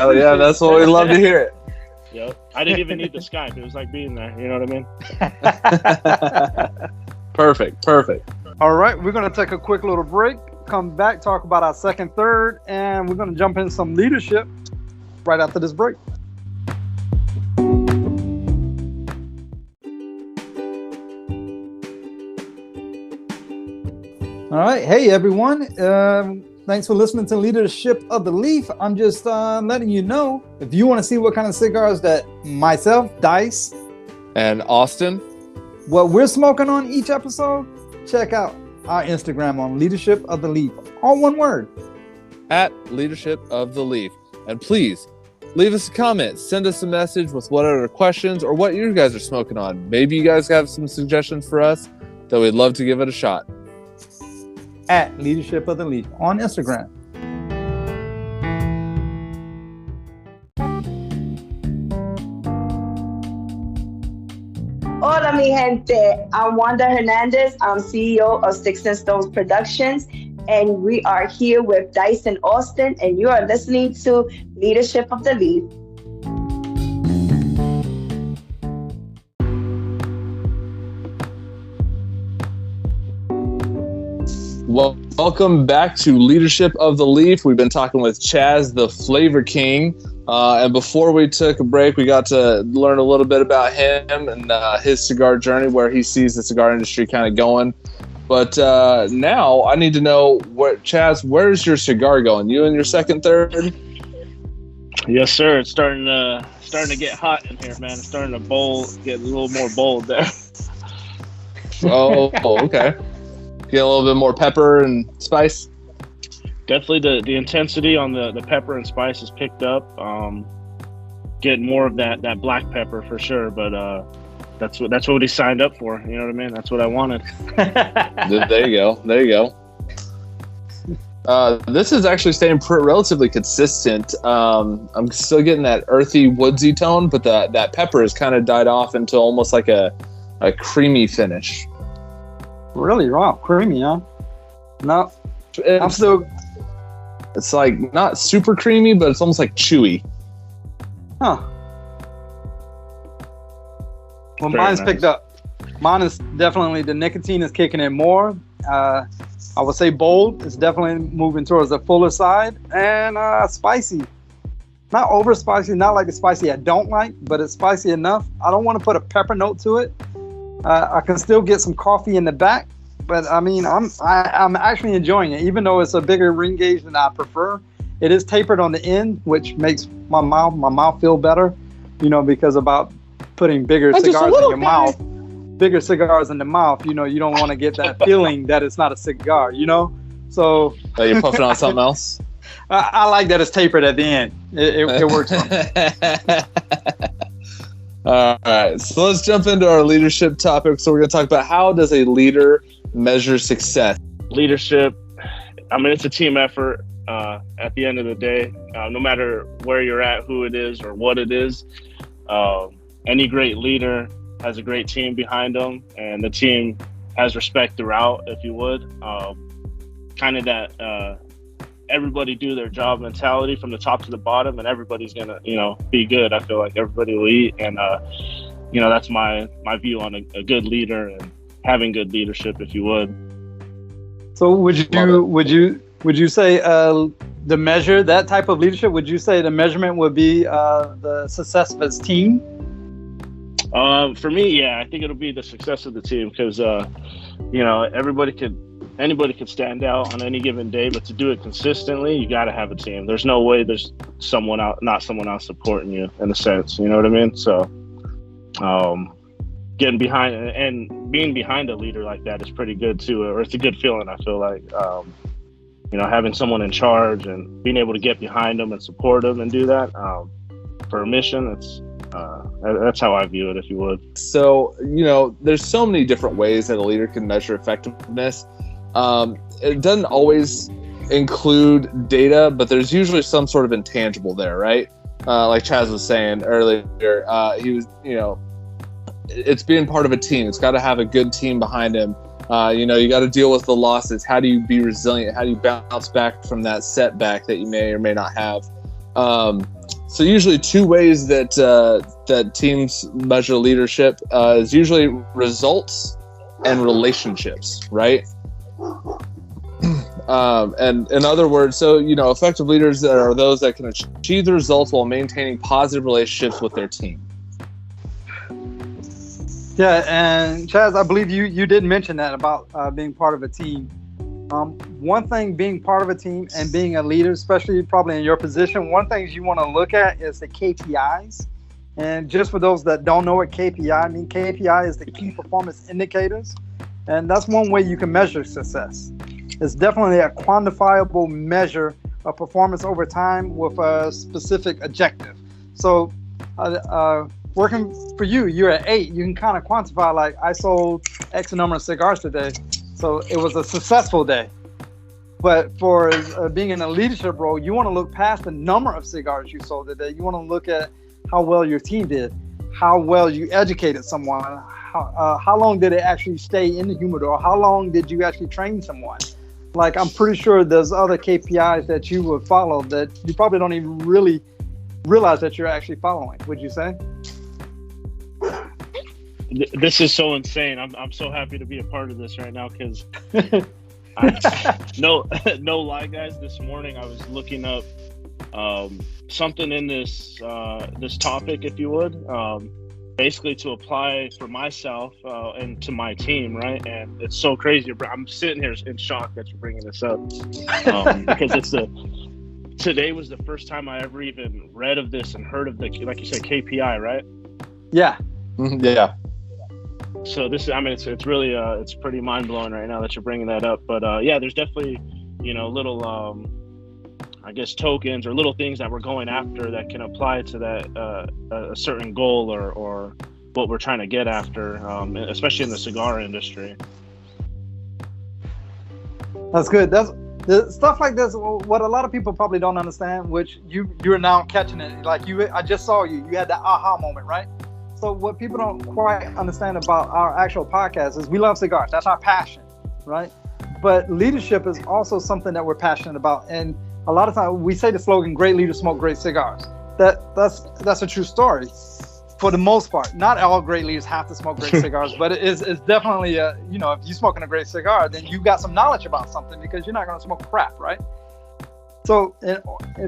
S3: Oh yeah, that's what we love to hear.
S4: Yep. I didn't even need the Skype. It was like being there. You know what I mean?
S3: Perfect.
S2: All right, we're going to take a quick little break, come back, talk about our second, third, and we're going to jump in some leadership right after this break. All right. Hey, everyone. Thanks for listening to Leadership of the Leaf. I'm just letting you know, if you want to see what kind of cigars that myself, Dice,
S3: and Austin,
S2: what we're smoking on each episode, check out our Instagram on Leadership of the Leaf. All one word.
S3: At Leadership of the Leaf. And please, leave us a comment. Send us a message with what other questions or what you guys are smoking on. Maybe you guys have some suggestions for us that we'd love to give it a shot.
S2: At Leadership of the Leaf on Instagram.
S5: Hola, mi gente. I'm Wanda Hernandez. I'm CEO of Sticks and Stones Productions, and we are here with Dice and Austin, and you are listening to Leadership of the Leaf.
S3: Well, welcome back to Leadership of the Leaf. We've been talking with Chaz, the Flavor King. And before we took a break, we got to learn a little bit about him and his cigar journey, where he sees the cigar industry kind of going. But now I need to know, Chaz, where's your cigar going? You in your second, third?
S4: Yes, sir. It's starting to get hot in here, man. It's starting to get a little more bold there.
S3: Oh, okay. Get a little bit more pepper and spice.
S4: Definitely the intensity on the pepper and spice has picked up. Getting more of that black pepper for sure, but that's what he signed up for. You know what I mean? That's what I wanted.
S3: There you go. This is actually staying relatively consistent. I'm still getting that earthy, woodsy tone, but that pepper has kind of died off into almost like a creamy finish.
S2: Really? Wow, creamy, huh? No, I'm still.
S3: It's like not super creamy, but it's almost like chewy.
S2: Huh. Well,
S4: Very
S2: mine's
S4: nice.
S2: picked up. Mine is definitely the nicotine is kicking in more. I would say bold. It's definitely moving towards the fuller side, and spicy. Not over spicy, not like the spicy I don't like, but it's spicy enough. I don't want to put a pepper note to it. I can still get some coffee in the back, but I mean, I'm actually enjoying it, even though it's a bigger ring gauge than I prefer. It is tapered on the end, which makes my mouth feel better, because about putting bigger cigars in your mouth, bigger cigars in the mouth, you don't want to get that feeling that it's not a cigar, So
S3: You're puffing on something else?
S2: I like that it's tapered at the end. It works for me.
S3: All right, so let's jump into our leadership topic. So we're going to talk about how does a leader measure success?
S4: Leadership, I mean, it's a team effort. At the end of the day, no matter where you're at, who it is, or what it is, any great leader has a great team behind them, and the team has respect throughout, if you would. Kind of that everybody do their job mentality from the top to the bottom, and everybody's gonna, be good. I feel like everybody will eat, and that's my view on a good leader and having good leadership, if you would.
S2: So would you say the measure, that type of leadership, would you say the measurement would be the success of his team?
S4: For me, yeah, I think it'll be the success of the team because, anybody could stand out on any given day, but to do it consistently, you got to have a team. There's no way there's not someone else supporting you in a sense. You know what I mean? So, getting behind and being behind a leader like that is pretty good too, or it's a good feeling. I feel like, having someone in charge and being able to get behind them and support them and do that for a mission. That's how I view it, if you would.
S3: So, there's so many different ways that a leader can measure effectiveness. It doesn't always include data, but there's usually some sort of intangible there, right? Like Chaz was saying earlier, he was, it's being part of a team. It's got to have a good team behind him. You got to deal with the losses. How do you be resilient? How do you bounce back from that setback that you may or may not have? So usually two ways that teams measure leadership is usually results and relationships, right? And in other words, so, effective leaders are those that can achieve the results while maintaining positive relationships with their team.
S2: Yeah, and Chaz, I believe you did mention that about being part of a team. One thing being part of a team and being a leader, especially probably in your position, one thing you want to look at is the KPIs. And just for those that don't know what KPI mean, KPI is the key performance indicators. And that's one way you can measure success. It's definitely a quantifiable measure of performance over time with a specific objective. So working for you, you're at 8, you can kind of quantify, like, I sold X number of cigars today. So it was a successful day. But for being in a leadership role, you want to look past the number of cigars you sold today. You want to look at how well your team did, how well you educated someone, how long did it actually stay in the humidor, how long did you actually train someone. Like, I'm pretty sure there's other KPIs that you would follow that you probably don't even really realize that you're actually following, would you say?
S4: This is so insane. I'm so happy to be a part of this right now because no lie, guys. This morning I was looking up something in this topic, if you would, basically to apply for myself and to my team, right? And it's so crazy. I'm sitting here in shock that you're bringing this up because today was the first time I ever even read of this and heard of the, like you said, KPI, right?
S2: Yeah.
S3: Yeah.
S4: So this, I mean, it's really it's pretty mind blowing right now that you're bringing that up. But yeah, there's definitely little I guess tokens or little things that we're going after that can apply to that a certain goal or what we're trying to get after, especially in the cigar industry.
S2: That's good. That's the stuff like this. What a lot of people probably don't understand, which you're now catching it. Like I just saw you had that aha moment, right? So what people don't quite understand about our actual podcast is we love cigars. That's our passion, right? But leadership is also something that we're passionate about. And a lot of times we say the slogan, great leaders smoke great cigars. That's a true story for the most part. Not all great leaders have to smoke great cigars, but it's definitely, if you're smoking a great cigar, then you got some knowledge about something because you're not going to smoke crap, right? So and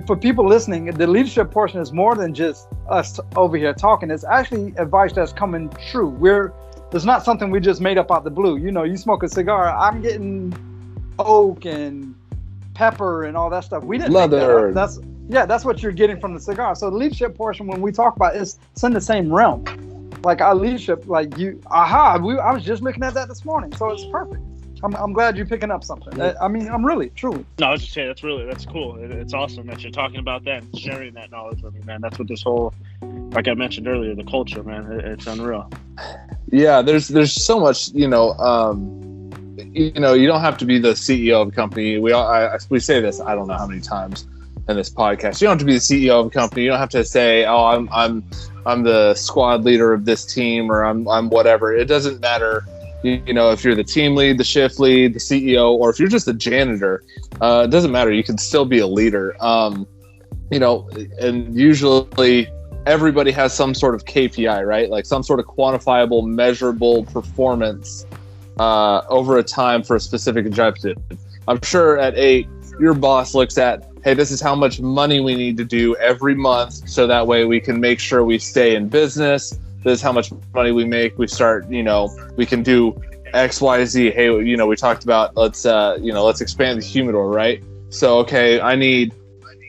S2: for people listening, the leadership portion is more than just us over here talking. It's actually advice that's coming true. It's not something we just made up out the blue. You smoke a cigar, I'm getting oak and pepper and all that stuff. We didn't
S3: leather.
S2: Make that up. That's what you're getting from the cigar. So the leadership portion, when we talk about it's in the same realm. Like our leadership, I was just looking at that this morning. So it's perfect. I'm glad you're picking up something. I'm really, truly.
S4: No, I was just saying that's cool. It's awesome that you're talking about that and sharing that knowledge with me, man. That's what this whole, like I mentioned earlier, the culture, man. It's unreal.
S3: Yeah, there's so much, you don't have to be the CEO of a company. We say this, I don't know how many times in this podcast. You don't have to be the CEO of a company. You don't have to say, "Oh, I'm the squad leader of this team," or I'm whatever. It doesn't matter. If you're the team lead, the shift lead, the CEO, or if you're just a janitor, it doesn't matter. You can still be a leader. And usually everybody has some sort of KPI, right? Like some sort of quantifiable, measurable performance over a time for a specific objective. I'm sure at 8, your boss looks at, hey, this is how much money we need to do every month, so that way we can make sure we stay in business. This is how much money we make. We start, we can do X, Y, Z. Hey, we talked about let's expand the humidor, right? So, okay, I need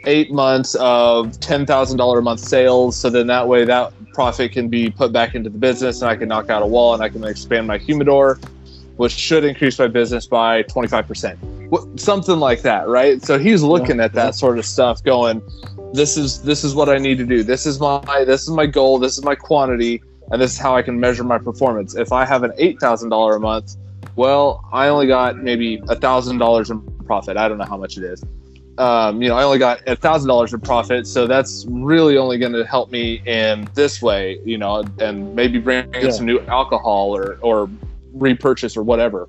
S3: 8 months of $10,000 a month sales, so then that way that profit can be put back into the business, and I can knock out a wall, and I can expand my humidor, which should increase my business by 25%. Something like that, right? So he's looking at that sort of stuff, going, this is what I need to do. This is my goal. This is my quantity, and this is how I can measure my performance. If I have an $8,000 a month, well, I only got maybe $1,000 in profit. I don't know how much it is. I only got $1,000 in profit, so that's really only going to help me in this way, and maybe bring in some new alcohol or repurchase or whatever.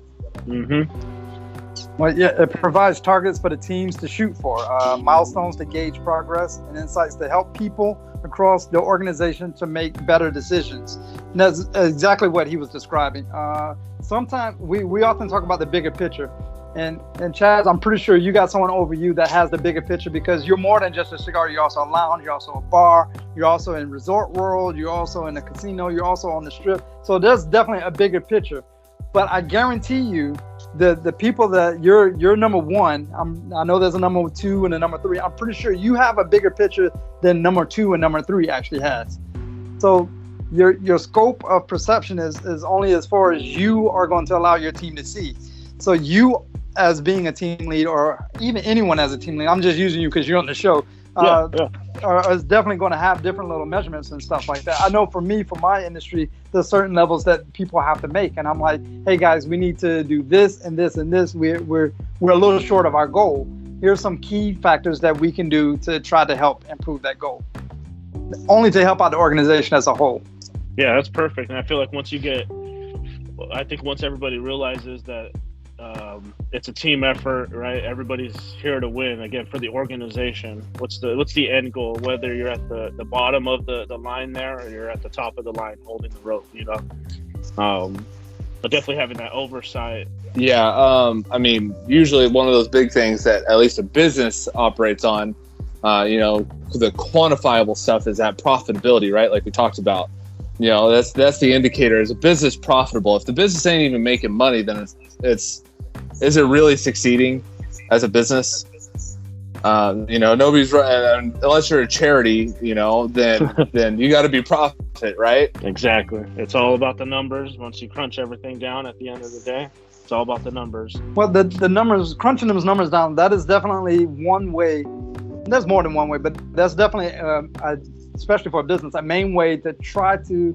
S2: Well, yeah, it provides targets for the teams to shoot for, milestones to gauge progress, and insights to help people across the organization to make better decisions. And that's exactly what he was describing. Sometimes we often talk about the bigger picture. And Chaz, I'm pretty sure you got someone over you that has the bigger picture, because you're more than just a cigar. You're also a lounge, you're also a bar, you're also in resort world, you're also in a casino, you're also on the strip. So there's definitely a bigger picture. But I guarantee you, the people that you're number one, I know there's a number 2 and a number 3. I'm pretty sure you have a bigger picture than number 2 and number 3 actually has. So your scope of perception is only as far as you are going to allow your team to see. So you, as being a team lead, or even anyone as a team lead, I'm just using you because you're on the show, is definitely going to have different little measurements and stuff like that. I know for me, for my industry, there's certain levels that people have to make, and I'm like, hey guys, we need to do this and this and this. We're a little short of our goal. Here's some key factors that we can do to try to help improve that goal, only to help out the organization as a whole.
S4: Yeah, that's perfect. And I feel like once everybody realizes that it's a team effort, right? Everybody's here to win, again, for the organization. What's the end goal, whether you're at the bottom of the line there or you're at the top of the line holding the rope, but definitely having that oversight. Usually one of those big things that at least a business operates on, the quantifiable stuff is that profitability, right? Like we talked about, that's the indicator. Is a business profitable? If the business ain't even making money, then is it really succeeding as a business? Nobody's running unless you're a charity, then you got to be profit, right? Exactly. It's all about the numbers once you crunch everything down at the end of the day. It's all about the numbers.
S2: Well, the numbers, crunching those numbers down, that is definitely one way. There's more than one way, but that's definitely, especially for a business, a main way to try to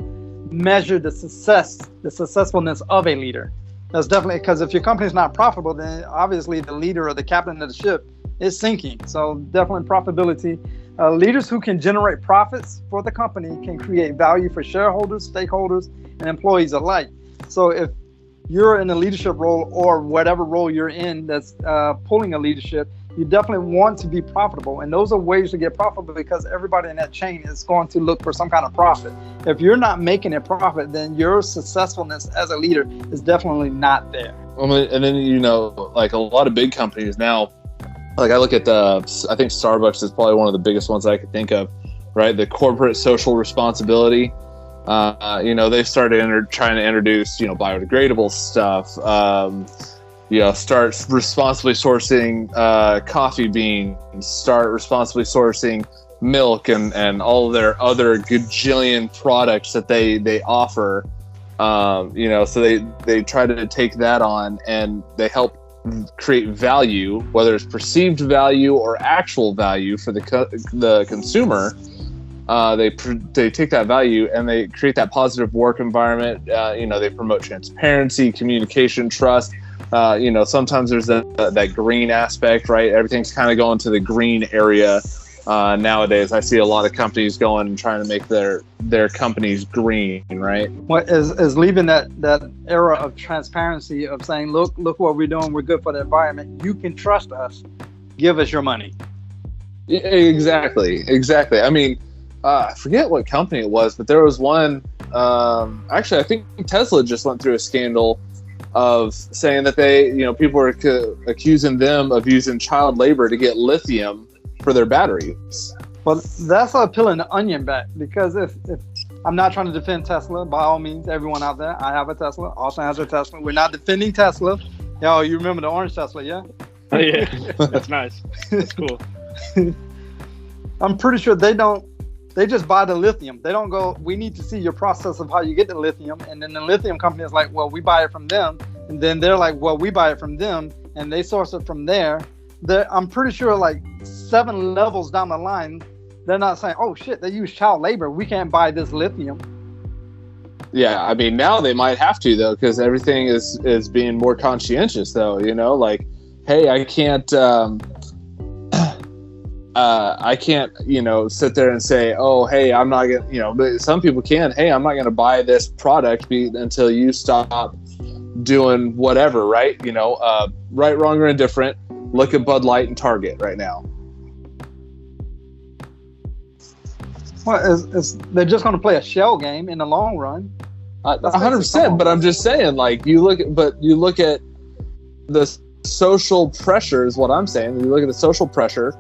S2: measure the successfulness of a leader. That's definitely, because if your company's not profitable, then obviously the leader or the captain of the ship is sinking. So definitely profitability. Leaders who can generate profits for the company can create value for shareholders, stakeholders, and employees alike. So if you're in a leadership role or whatever role you're in that's pulling a leadership, you definitely want to be profitable. And those are ways to get profitable, because everybody in that chain is going to look for some kind of profit. If you're not making a profit, then your successfulness as a leader is definitely not there.
S3: And then, you know, like a lot of big companies now, like I look at I think Starbucks is probably one of the biggest ones I could think of, right? The corporate social responsibility. You know, they started trying to introduce, you know, biodegradable stuff. You know, start responsibly sourcing coffee beans, start responsibly sourcing milk, and all of their other gajillion products that they offer. You know, so they try to take that on, and they help create value, whether it's perceived value or actual value for the consumer. They take that value and they create that positive work environment. You know, they promote transparency, communication, trust. You know, sometimes there's that green aspect, right? Everything's kind of going to the green area nowadays. I see a lot of companies going and trying to make their companies green, right?
S2: What is leaving that era of transparency, of saying, look what we're doing, we're good for the environment, you can trust us, give us your money.
S3: Exactly. I mean, I forget what company it was, but there was one, actually I think Tesla just went through a scandal of saying that people were accusing them of using child labor to get lithium for their batteries.
S2: Well, that's like peeling the onion back, because if I'm not trying to defend Tesla, by all means, everyone out there, I have a Tesla, Austin has a Tesla. We're not defending Tesla. Yo, you remember the orange Tesla, yeah?
S4: Oh, yeah, that's nice. That's cool.
S2: I'm pretty sure they just buy the lithium. They don't go, we need to see your process of how you get the lithium. And then the lithium company is like, well, we buy it from them. And then they're like, well, we buy it from them. And they source it from there. I'm pretty sure like 7 levels down the line, they're not saying, oh shit, they use child labor, we can't buy this lithium.
S3: Yeah, I mean, now they might have to, though, because everything is being more conscientious, though, you know, like, hey, I can't, you know, sit there and say, oh, hey, I'm not going to, you know, but some people can, hey, I'm not going to buy this product until you stop doing whatever, right? You know, right, wrong, or indifferent. Look at Bud Light and Target right now.
S2: Well, they're just going to play a shell game in the long run.
S3: 100%, but I'm just saying, like, you look at the social pressure is what I'm saying. You look at the social pressure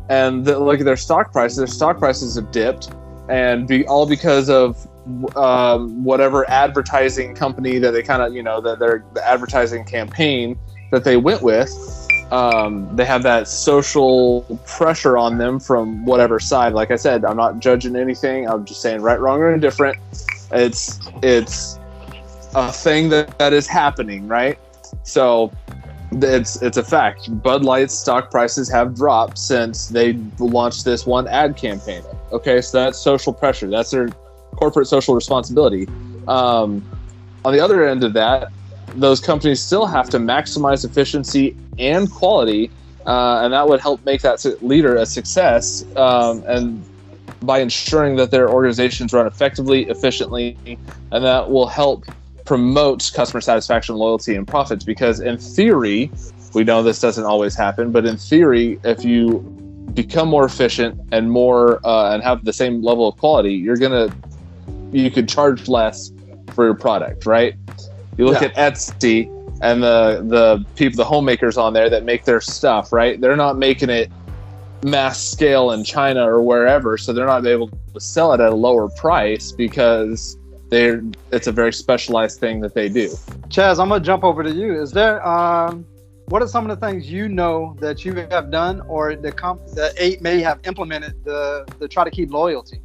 S3: and look at their stock prices. Their stock prices have dipped, and all because of whatever advertising company that they kind of, you know, the advertising campaign that they went with. They have that social pressure on them from whatever side. Like I said, I'm not judging anything. I'm just saying right, wrong, or indifferent. It's a thing that is happening, right? So it's a fact. Bud Light's stock prices have dropped since they launched this one ad campaign. Okay, so that's social pressure. That's their corporate social responsibility. On the other end of that, those companies still have to maximize efficiency and quality, and that would help make that leader a success, and by ensuring that their organizations run effectively, efficiently, and that will help promote customer satisfaction, loyalty, and profits. Because in theory, we know this doesn't always happen, but in theory, if you become more efficient and more and have the same level of quality, you could charge less for your product, right? You look at Etsy and the people, the homemakers on there that make their stuff, right? They're not making it mass scale in China or wherever, so they're not able to sell it at a lower price because it's a very specialized thing that they do.
S2: Chaz, I'm gonna jump over to you. Is there what are some of the things you know that you have done, or the 8 may have implemented to try to keep loyalty?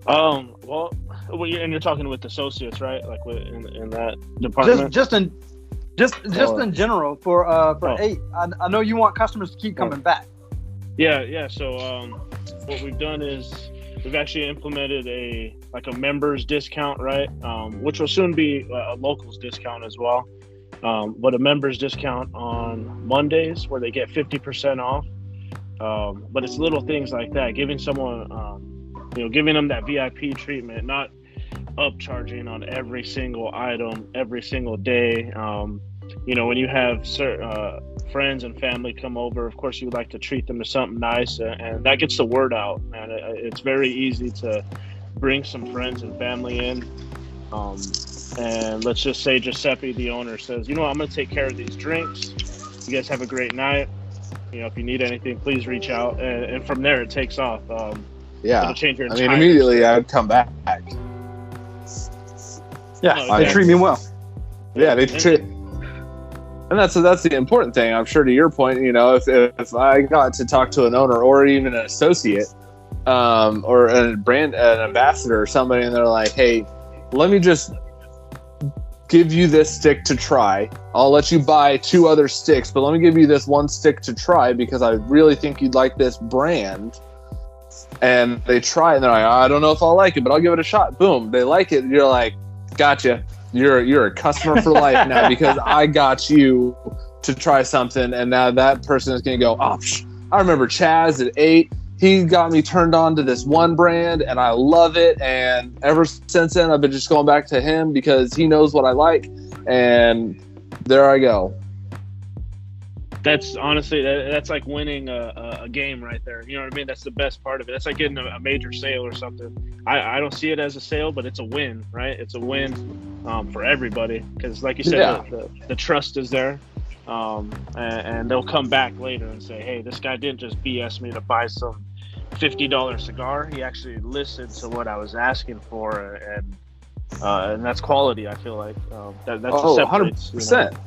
S4: Well, Well, and you're talking with associates, right? Like in that department.
S2: Just in general for 8. I know you want customers to keep coming back.
S4: Yeah. So what we've done is we've actually implemented a members discount, right? Which will soon be a locals discount as well. But a members discount on Mondays where they get 50% off. But it's little things like that, giving someone, giving them that VIP treatment, not upcharging on every single item every single day. When you have friends and family come over, of course you would like to treat them to something nice, and that gets the word out, man. It's very easy to bring some friends and family in, and let's just say Giuseppe, the owner, says, I'm going to take care of these drinks. You guys have a great night. If you need anything, please reach out, and from there it takes off. It'll change your entire
S3: immediately I'd come back.
S2: Yeah, they treat me well.
S3: Yeah, they treat. And that's the important thing. I'm sure to your point, if I got to talk to an owner or even an associate, or an ambassador or somebody, and they're like, hey, let me just give you this stick to try. I'll let you buy 2 other sticks, but let me give you this one stick to try because I really think you'd like this brand. And they try it and they're like, I don't know if I'll like it, but I'll give it a shot. Boom, they like it. You're like, gotcha. You're a customer for life now because I got you to try something, and now that person is going to go, I remember Chaz at 8. He got me turned on to this one brand, and I love it. And ever since then, I've been just going back to him because he knows what I like, and there I go.
S4: That's honestly, that's like winning a game right there. You know what I mean? That's the best part of it. That's like getting a major sale or something. I don't see it as a sale, but it's a win, right? It's a win for everybody because, like you said, the trust is there, and they'll come back later and say, hey, this guy didn't just BS me to buy some $50 cigar. He actually listened to what I was asking for, and that's quality. I feel like that's
S3: 100%.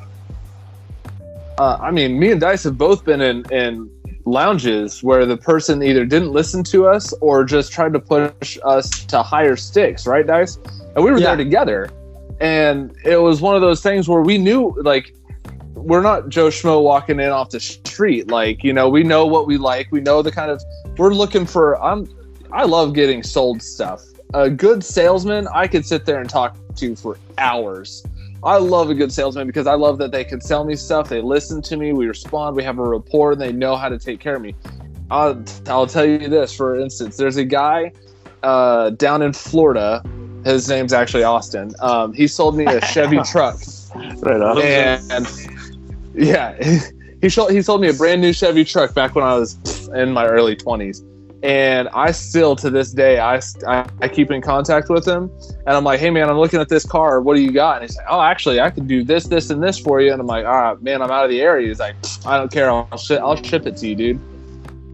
S3: Me and Dice have both been in lounges where the person either didn't listen to us or just tried to push us to higher sticks, right, Dice? And we were there together. And it was one of those things where we knew, like, we're not Joe Schmo walking in off the street. Like, we know what we like. We know the kind of, we're looking for, I love getting sold stuff. A good salesman, I could sit there and talk to for hours. I love a good salesman because I love that they can sell me stuff. They listen to me. We respond. We have a rapport, and they know how to take care of me. I'll tell you this, for instance. There's a guy down in Florida. His name's actually Austin. He sold me a Chevy truck.
S4: Right on.
S3: And yeah, he sold me a brand new Chevy truck back when I was in my early 20s. And I still, to this day, I keep in contact with him. And I'm like, hey, man, I'm looking at this car. What do you got? And he's like, oh, actually, I could do this, this, and this for you. And I'm like, all right, man, I'm out of the area. He's like, I don't care. I'll ship it to you, dude.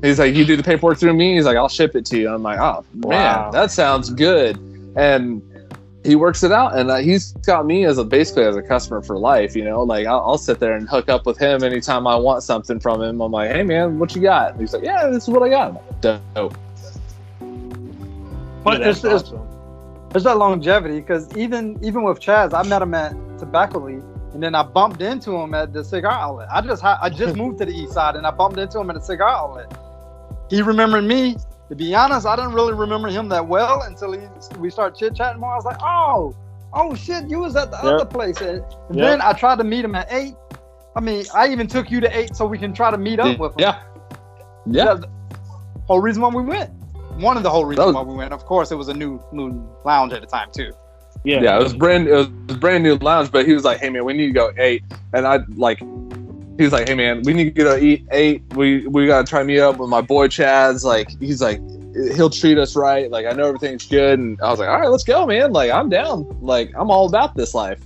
S3: He's like, you do the paperwork through me? He's like, I'll ship it to you. And I'm like, oh, man, that sounds good. And he works it out. And he's got me basically as a customer for life, Like, I'll sit there and hook up with him anytime I want something from him. I'm like, hey, man, what you got? And he's like, yeah, this is what I got. I'm like, dope.
S2: But it's that longevity, because even with Chaz, I met him at Tobacco Leaf, and then I bumped into him at the cigar outlet. I just moved to the east side, and I bumped into him at a cigar outlet. He remembered me. To be honest, I didn't really remember him that well until we started chit-chatting more. I was like, oh shit, you was at the other place. And then I tried to meet him at 8. I even took you to 8 so we can try to meet up with him.
S3: Yeah.
S2: The whole reason why we went. One of the whole reasons why we went. Of course, it was a new lounge at the time too.
S3: Yeah, it was brand new lounge, but he was like, hey man, we need to go 8. And he was like, hey man, we need to go eat 8. We gotta try meet up with my boy Chaz. Like, he's like, he'll treat us right. Like, I know everything's good. And I was like, all right, let's go, man. Like, I'm down. Like, I'm all about this life.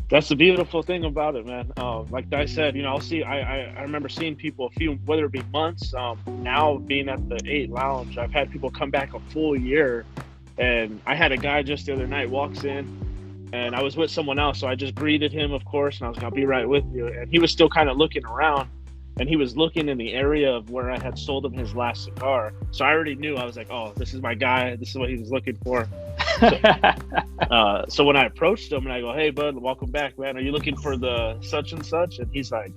S4: That's the beautiful thing about it, man. Like I said, I'll see. I remember seeing people whether it be months. Now being at the 8 lounge, I've had people come back a full year. And I had a guy just the other night walks in, and I was with someone else, so I just greeted him, of course, and I was like, I'll be right with you. And he was still kind of looking around, and he was looking in the area of where I had sold him his last cigar. So I already knew. I was like, oh, this is my guy. This is what he was looking for. So when I approached him and I go, "Hey, bud, welcome back, man. Are you looking for the such and such?" And he's like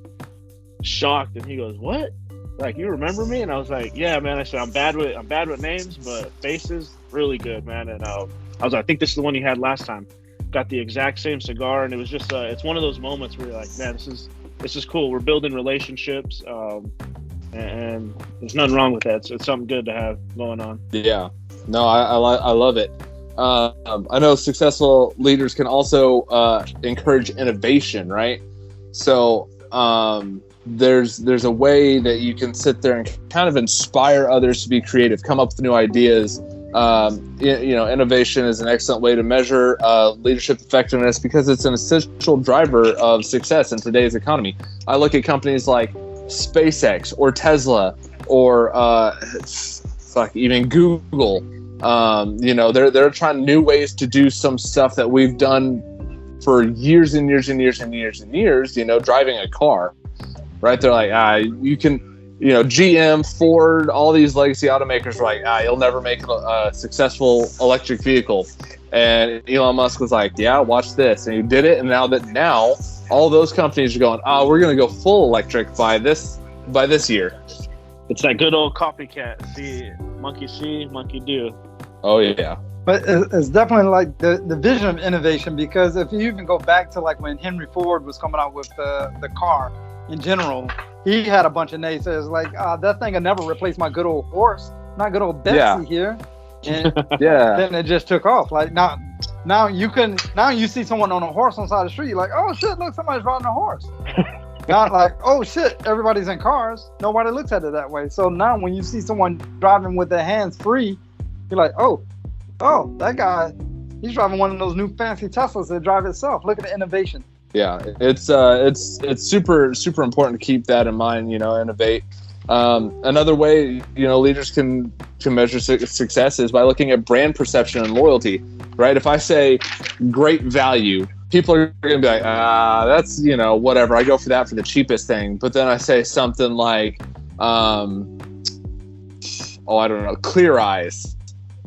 S4: shocked, and he goes, "What? Like, you remember me?" And I was like, "Yeah, man." I said, I'm bad with names, but faces, really good, man." And I was like, "I think this is the one you had last time." Got the exact same cigar, and it was just it's one of those moments where you're like, "Man, this is cool. We're building relationships, and there's nothing wrong with that. It's something good to have going on."
S3: Yeah, no, I love it. I know successful leaders can also encourage innovation, right? So there's a way that you can sit there and kind of inspire others to be creative, come up with new ideas. Innovation is an excellent way to measure leadership effectiveness because it's an essential driver of success in today's economy. I look at companies like SpaceX or Tesla or even Google. They're trying new ways to do some stuff that we've done for years and years and years and years and years. Driving a car, right? They're like, you can. GM, Ford, all these legacy automakers were like, you'll never make a successful electric vehicle. And Elon Musk was like, yeah, watch this. And he did it. And now all those companies are going, we're going to go full electric by this year.
S4: It's that good old copycat. See, monkey do.
S3: Oh, yeah.
S2: But it's definitely like the vision of innovation, because if you even go back to like when Henry Ford was coming out with the car in general, he had a bunch of naysayers like, that thing will never replace my good old horse, not good old Betsy here. And then it just took off. Like now you see someone on a horse on the side of the street, you're like, oh shit, look, somebody's riding a horse. Not like, oh shit, everybody's in cars. Nobody looks at it that way. So now when you see someone driving with their hands free, you're like, oh, that guy, he's driving one of those new fancy Teslas that drive itself. Look at the innovation.
S3: Yeah, it's super, super important to keep that in mind, innovate. Another way, leaders can measure success is by looking at brand perception and loyalty, right? If I say great value, people are going to be like, that's, whatever. I go for that for the cheapest thing. But then I say something like, I don't know, Clear Eyes,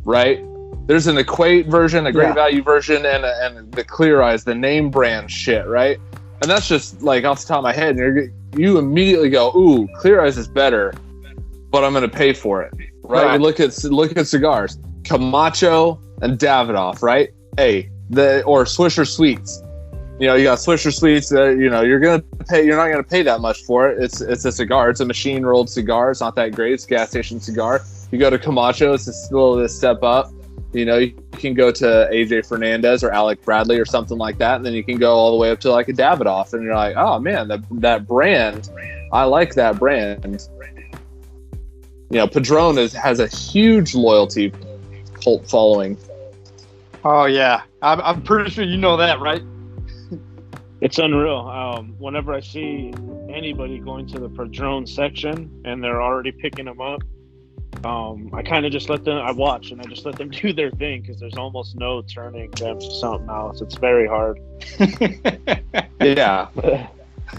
S3: right? There's an Equate version, a Great Value version, and the Clear Eyes, the name brand shit, right? And that's just like off the top of my head. And you immediately go, ooh, Clear Eyes is better, but I'm going to pay for it, right? You look at cigars, Camacho and Davidoff, right? Or Swisher Sweets. You got Swisher Sweets that, you're not going to pay that much for it. It's a cigar. It's a machine rolled cigar. It's not that great. It's a gas station cigar. You go to Camacho, it's still a step up. You can go to AJ Fernandez or Alec Bradley or something like that, and then you can go all the way up to like a Davidoff, and you're like, oh man, that brand, I like that brand. Padron has a huge loyalty cult following.
S2: Oh yeah, I'm pretty sure you know that, right?
S4: It's unreal. Whenever I see anybody going to the Padron section and they're already picking them up, I kind of just I watch and I just let them do their thing, because there's almost no turning them to something else. It's very hard.
S3: Yeah.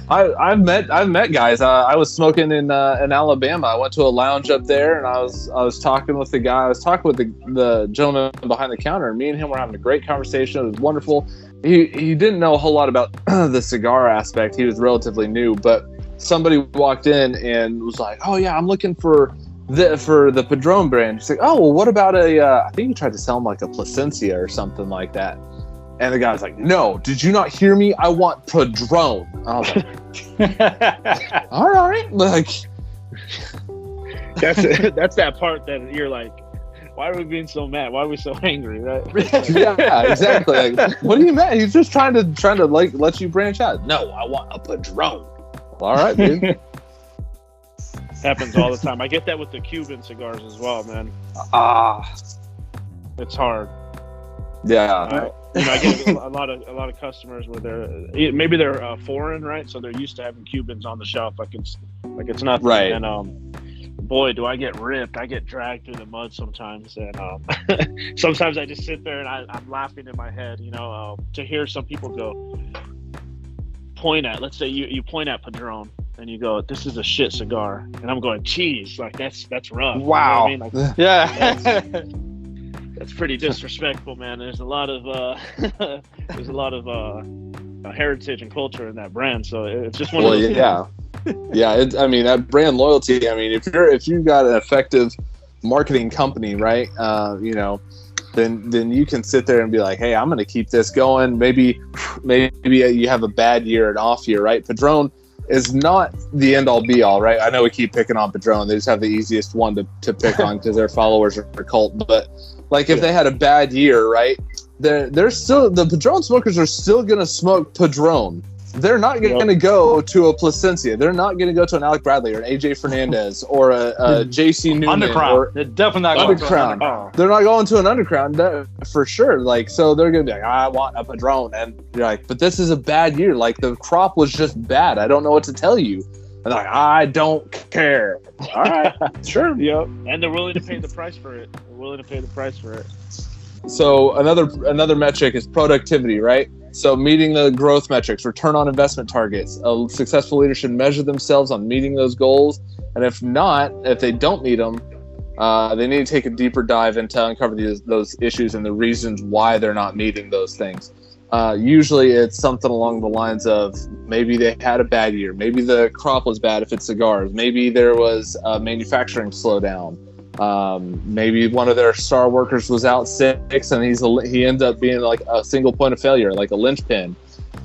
S3: I've met guys. I was smoking in Alabama. I went to a lounge up there, and I was talking with the guy. I was talking with the gentleman behind the counter, and me and him were having a great conversation. It was wonderful. He didn't know a whole lot about the cigar aspect. He was relatively new, but somebody walked in and was like, "Oh yeah, I'm looking for the Padron brand." He's like, "Oh, well, what about I think you tried to sell him like a Plasencia or something like that." And the guy's like, "No, did you not hear me? I want Padron." I was like, all right. Like,
S4: that's that part that you're like, why are we being so mad? Why are we so angry, right?
S3: Yeah, exactly. Like, what are you mad? He's just trying to like let you branch out. No, I want a Padron. All right, dude.
S4: Happens all the time. I get that with the Cuban cigars as well, man. It's hard.
S3: Yeah.
S4: I get a lot of customers where they're foreign, right? So they're used to having Cubans on the shelf like it's nothing.
S3: Right.
S4: And boy, do I get ripped. I get dragged through the mud sometimes, and sometimes I just sit there and I'm laughing in my head, to hear some people go point at. Let's say you point at Padron. And you go, this is a shit cigar. And I'm going, geez, like that's rough.
S2: Wow.
S4: You know what I mean? Like,
S2: yeah.
S4: That's pretty disrespectful, man. There's a lot of heritage and culture in that brand, so it's just one of those.
S3: Yeah. I mean, that brand loyalty. I mean, if you've got an effective marketing company, right? Then you can sit there and be like, hey, I'm going to keep this going. Maybe you have a bad year, an off year, right? Padron is not the end all be all, right? I know we keep picking on Padron. They just have the easiest one to pick on because their followers are cult. But like if they had a bad year, right? They're still, the Padron smokers are still going to smoke Padron. They're not going to go to a Placencia. They're not going to go to an Alec Bradley or an AJ Fernandez or a JC Newman.
S2: Undercrown. They're definitely not going to
S3: Undercrown. They're not going to an Undercrown for sure. Like, so they're going to be like, I want a Padron. And you're like, but this is a bad year. Like, the crop was just bad. I don't know what to tell you. And they're like, I don't care. All right, sure.
S4: Yep. And they're willing to pay the price for it.
S3: So another metric is productivity, right? So meeting the growth metrics, return on investment targets. A successful leader should measure themselves on meeting those goals. And if they don't meet them, they need to take a deeper dive into uncover those issues and the reasons why they're not meeting those things. Usually it's something along the lines of maybe they had a bad year. Maybe the crop was bad if it's cigars. Maybe there was a manufacturing slowdown. Maybe one of their star workers was out sick and he ended up being like a single point of failure, like a linchpin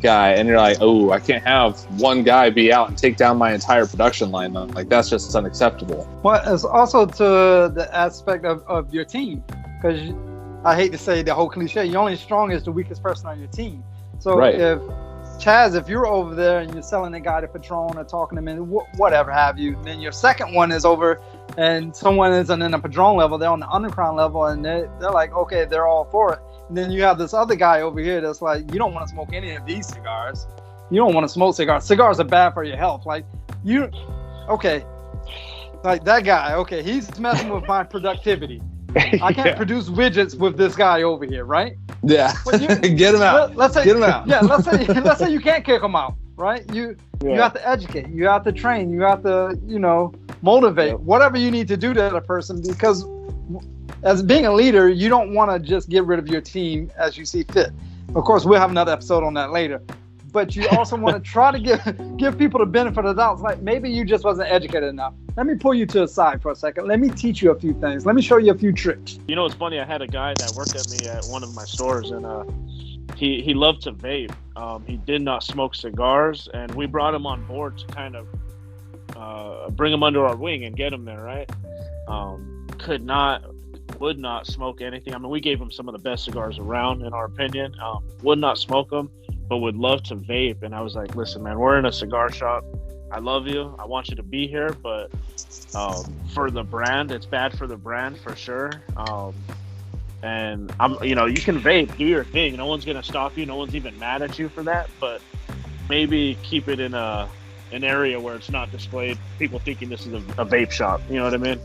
S3: guy. And you're like, oh, I can't have one guy be out and take down my entire production line. Like, that's just unacceptable.
S2: Well, it's also to the aspect of your team, because I hate to say the whole cliche, you're only as strong as the weakest person on your team. So if Chaz, if you're over there and you're selling a guy to Patron or talking to him and whatever have you, then your second one is over and someone isn't in a Padron level, they're on the Undercrown level, and they're like, okay, they're all for it. And then you have this other guy over here that's like, you don't want to smoke any of these cigars. You don't want to smoke cigars. Cigars are bad for your health. Like, like that guy, okay, he's messing with my productivity. I can't produce widgets with this guy over here, right?
S3: Yeah, get him out.
S2: Let's say,
S3: get him out.
S2: Yeah, let's say you can't kick him out, right? You have to educate, you have to train, you have to, motivate, whatever you need to do to that person, because as being a leader, you don't want to just get rid of your team as you see fit. Of course, we'll have another episode on that later. But you also want to try to give people the benefit of the doubt. It's like, maybe you just wasn't educated enough. Let me pull you to the side for a second. Let me teach you a few things. Let me show you a few tricks.
S4: You know, it's funny. I had a guy that worked at me at one of my stores, and he loved to vape. He did not smoke cigars, and we brought him on board to kind of bring him under our wing and get him there, right? Would not smoke anything. I mean, we gave him some of the best cigars around, in our opinion. Would not smoke them, but would love to vape. And I was like, listen, man, we're in a cigar shop. I love you. I want you to be here, but for the brand, it's bad for the brand for sure. And you can vape, do your thing. No one's gonna stop you. No one's even mad at you for that. But maybe keep it in an area where it's not displayed. People thinking this is a vape shop. You know what I mean?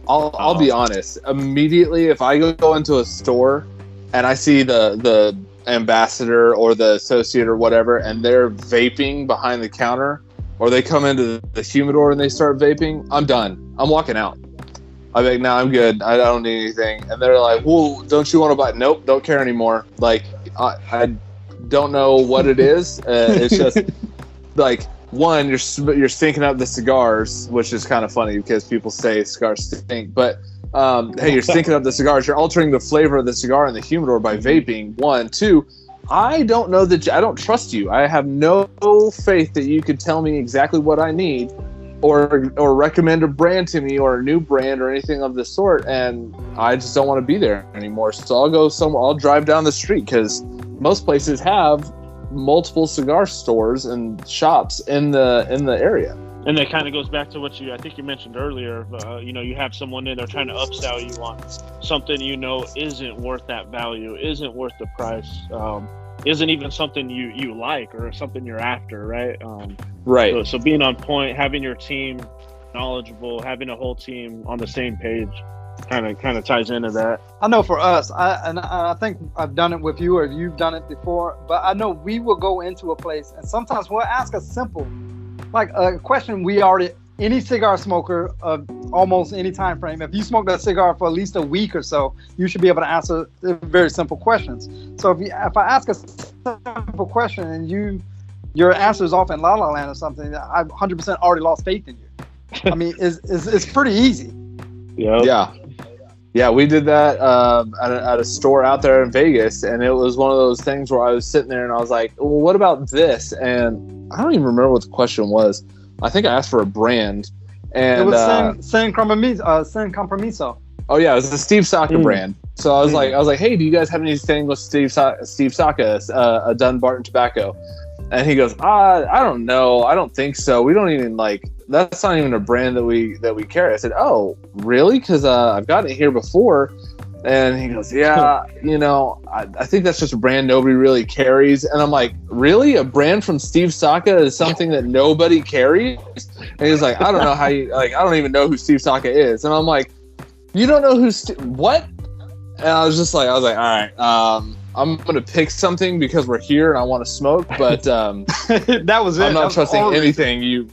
S3: I'll be honest. Immediately, if I go into a store and I see the ambassador or the associate or whatever, and they're vaping behind the counter, or they come into the humidor and they start vaping, I'm done. I'm walking out. I'm like, no, I'm good. I don't need anything. And they're like, well, don't you want to buy? Nope, don't care anymore. Like, I don't know what it is. It's just like, one, you're stinking up the cigars, which is kind of funny because people say cigars stink. But hey, you're stinking up the cigars. You're altering the flavor of the cigar in the humidor by vaping. One, two, I don't know that I don't trust you. I have no faith that you could tell me exactly what I need, or recommend a brand to me, or a new brand or anything of the sort. And I just don't want to be there anymore. So I'll go somewhere. I'll drive down the street, because most places have multiple cigar stores and shops in the area.
S4: And that kind of goes back to what I think you mentioned earlier. You have someone in there trying to upsell you on something isn't worth that value, isn't worth the price, isn't even something you like or something you're after, right?
S3: Right.
S4: So being on point, having your team knowledgeable, having a whole team on the same page, kind of ties into that.
S2: I know for us, I think I've done it with you, or you've done it before, but I know we will go into a place and sometimes we'll ask a simple, like a question we already any cigar smoker of almost any time frame, if you smoke that cigar for at least a week or so, you should be able to answer very simple questions. So if I ask a simple question and your answer is off in La La Land or something, I've 100% already lost faith in you. I mean, it's pretty easy.
S3: Yeah, we did that at a store out there in Vegas, and it was one of those things where I was sitting there and I was like, well, what about this? And I don't even remember what the question was. I think I asked for a brand. And
S2: it was Sin Compromiso.
S3: Oh yeah, it was the Steve Saka brand. So I was like, hey, do you guys have anything with Steve Saka, a Dunbarton tobacco? And he goes, I don't know. I don't think so. We don't even that's not even a brand that we carry. I said, oh, really? Because I've gotten it here before. And he goes, yeah, I think that's just a brand nobody really carries. And I'm like, really? A brand from Steve Saka is something that nobody carries? And he's like, I don't know how you, I don't even know who Steve Saka is. And I'm like, you don't know what? And I was all right, I'm going to pick something because we're here and I want to smoke, but
S2: that was it.
S3: I'm not trusting anything you...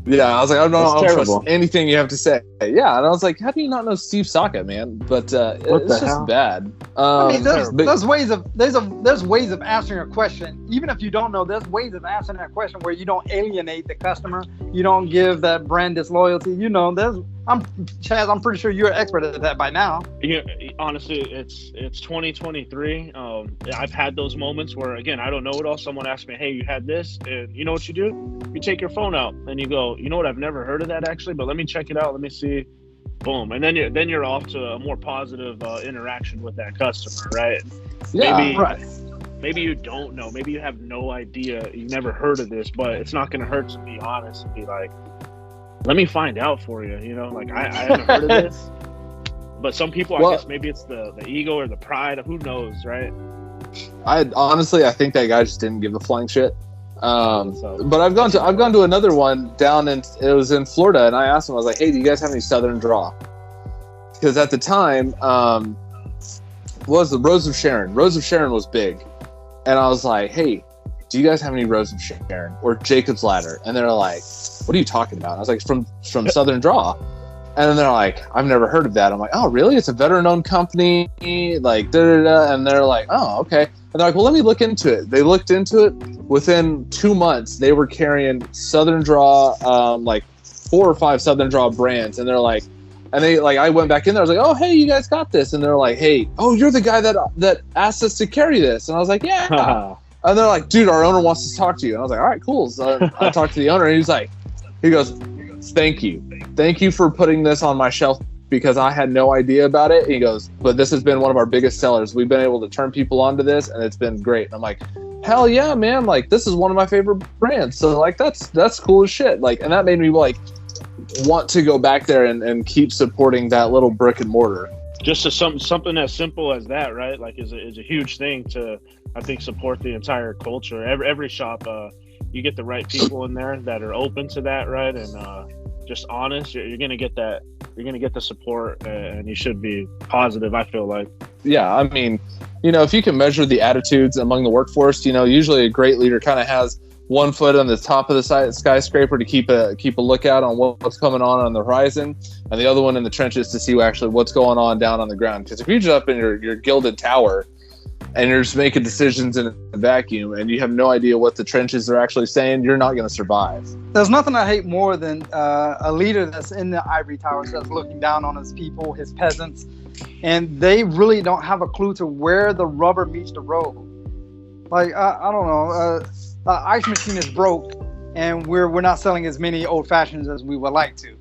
S3: Yeah, I was like, I don't trust anything you have to say. Yeah, and I was like, how do you not know Steve Saka, man? But it's just bad.
S2: I mean, there's ways of answering a question. Even if you don't know, there's ways of answering that question where you don't alienate the customer. You don't give that brand disloyalty. Chaz, I'm pretty sure you're an expert at that by now.
S4: Yeah, honestly, it's 2023. I've had those moments where, again, I don't know it all. Someone asks me, hey, you had this, and you know what you do? You take your phone out and you go, you know what? I've never heard of that actually, but let me check it out. Let me see. Boom, and then you're off to a more positive interaction with that customer, right?
S3: Yeah,
S4: Maybe you don't know. Maybe you have no idea. You never heard of this, but it's not going to hurt to be honest and be like, let me find out for you. I haven't heard of this. But some people, I guess maybe it's the ego or the pride. Who knows, right?
S3: I think that guy just didn't give a flying shit. But I've gone to another one it was in Florida, and I asked him, I was like, hey, do you guys have any Southern Draw? Because at the time, was the Rose of Sharon. Rose of Sharon was big. And I was like, hey, do you guys have any Rose of Sharon or Jacob's Ladder? And they're like, what are you talking about? And I was like, from Southern Draw. And then they're like, I've never heard of that. I'm like, oh, really? It's a veteran-owned company, like, da-da-da. And they're like, oh, okay. And they're like, well, let me look into it. They looked into it. Within 2 months, they were carrying Southern Draw, 4 or 5 Southern Draw brands. And they're like, I went back in there. I was like, oh, hey, you guys got this. And they're like, hey, oh, you're the guy that asked us to carry this. And I was like, yeah. And they're like, dude, our owner wants to talk to you. And I was like, all right, cool. So I talked to the owner, and he goes, thank you for putting this on my shelf because I had no idea about it. He goes, but this has been one of our biggest sellers. We've been able to turn people onto this, and it's been great. And I'm like, hell yeah, man. This is one of my favorite brands. So that's cool as shit. And that made me want to go back there and keep supporting that little brick and mortar.
S4: Just something as simple as that, right? Is a huge thing to, I think, support the entire culture. Every shop, you get the right people in there that are open to that, right? And just honest, you're gonna get that. You're gonna get the support, and you should be positive. I feel like.
S3: Yeah, I mean, if you can measure the attitudes among the workforce, usually a great leader kind of has one foot on the top of the skyscraper to keep a lookout on what's coming on the horizon, and the other one in the trenches to see actually what's going on down on the ground. Because if you're just up in your gilded tower and you're just making decisions in a vacuum and you have no idea what the trenches are actually saying, you're not going to survive.
S2: There's nothing I hate more than a leader that's in the ivory towers that's looking down on his people, his peasants, and they really don't have a clue to where the rubber meets the road. I don't know. The ice machine is broke, and we're not selling as many old fashions as we would like to.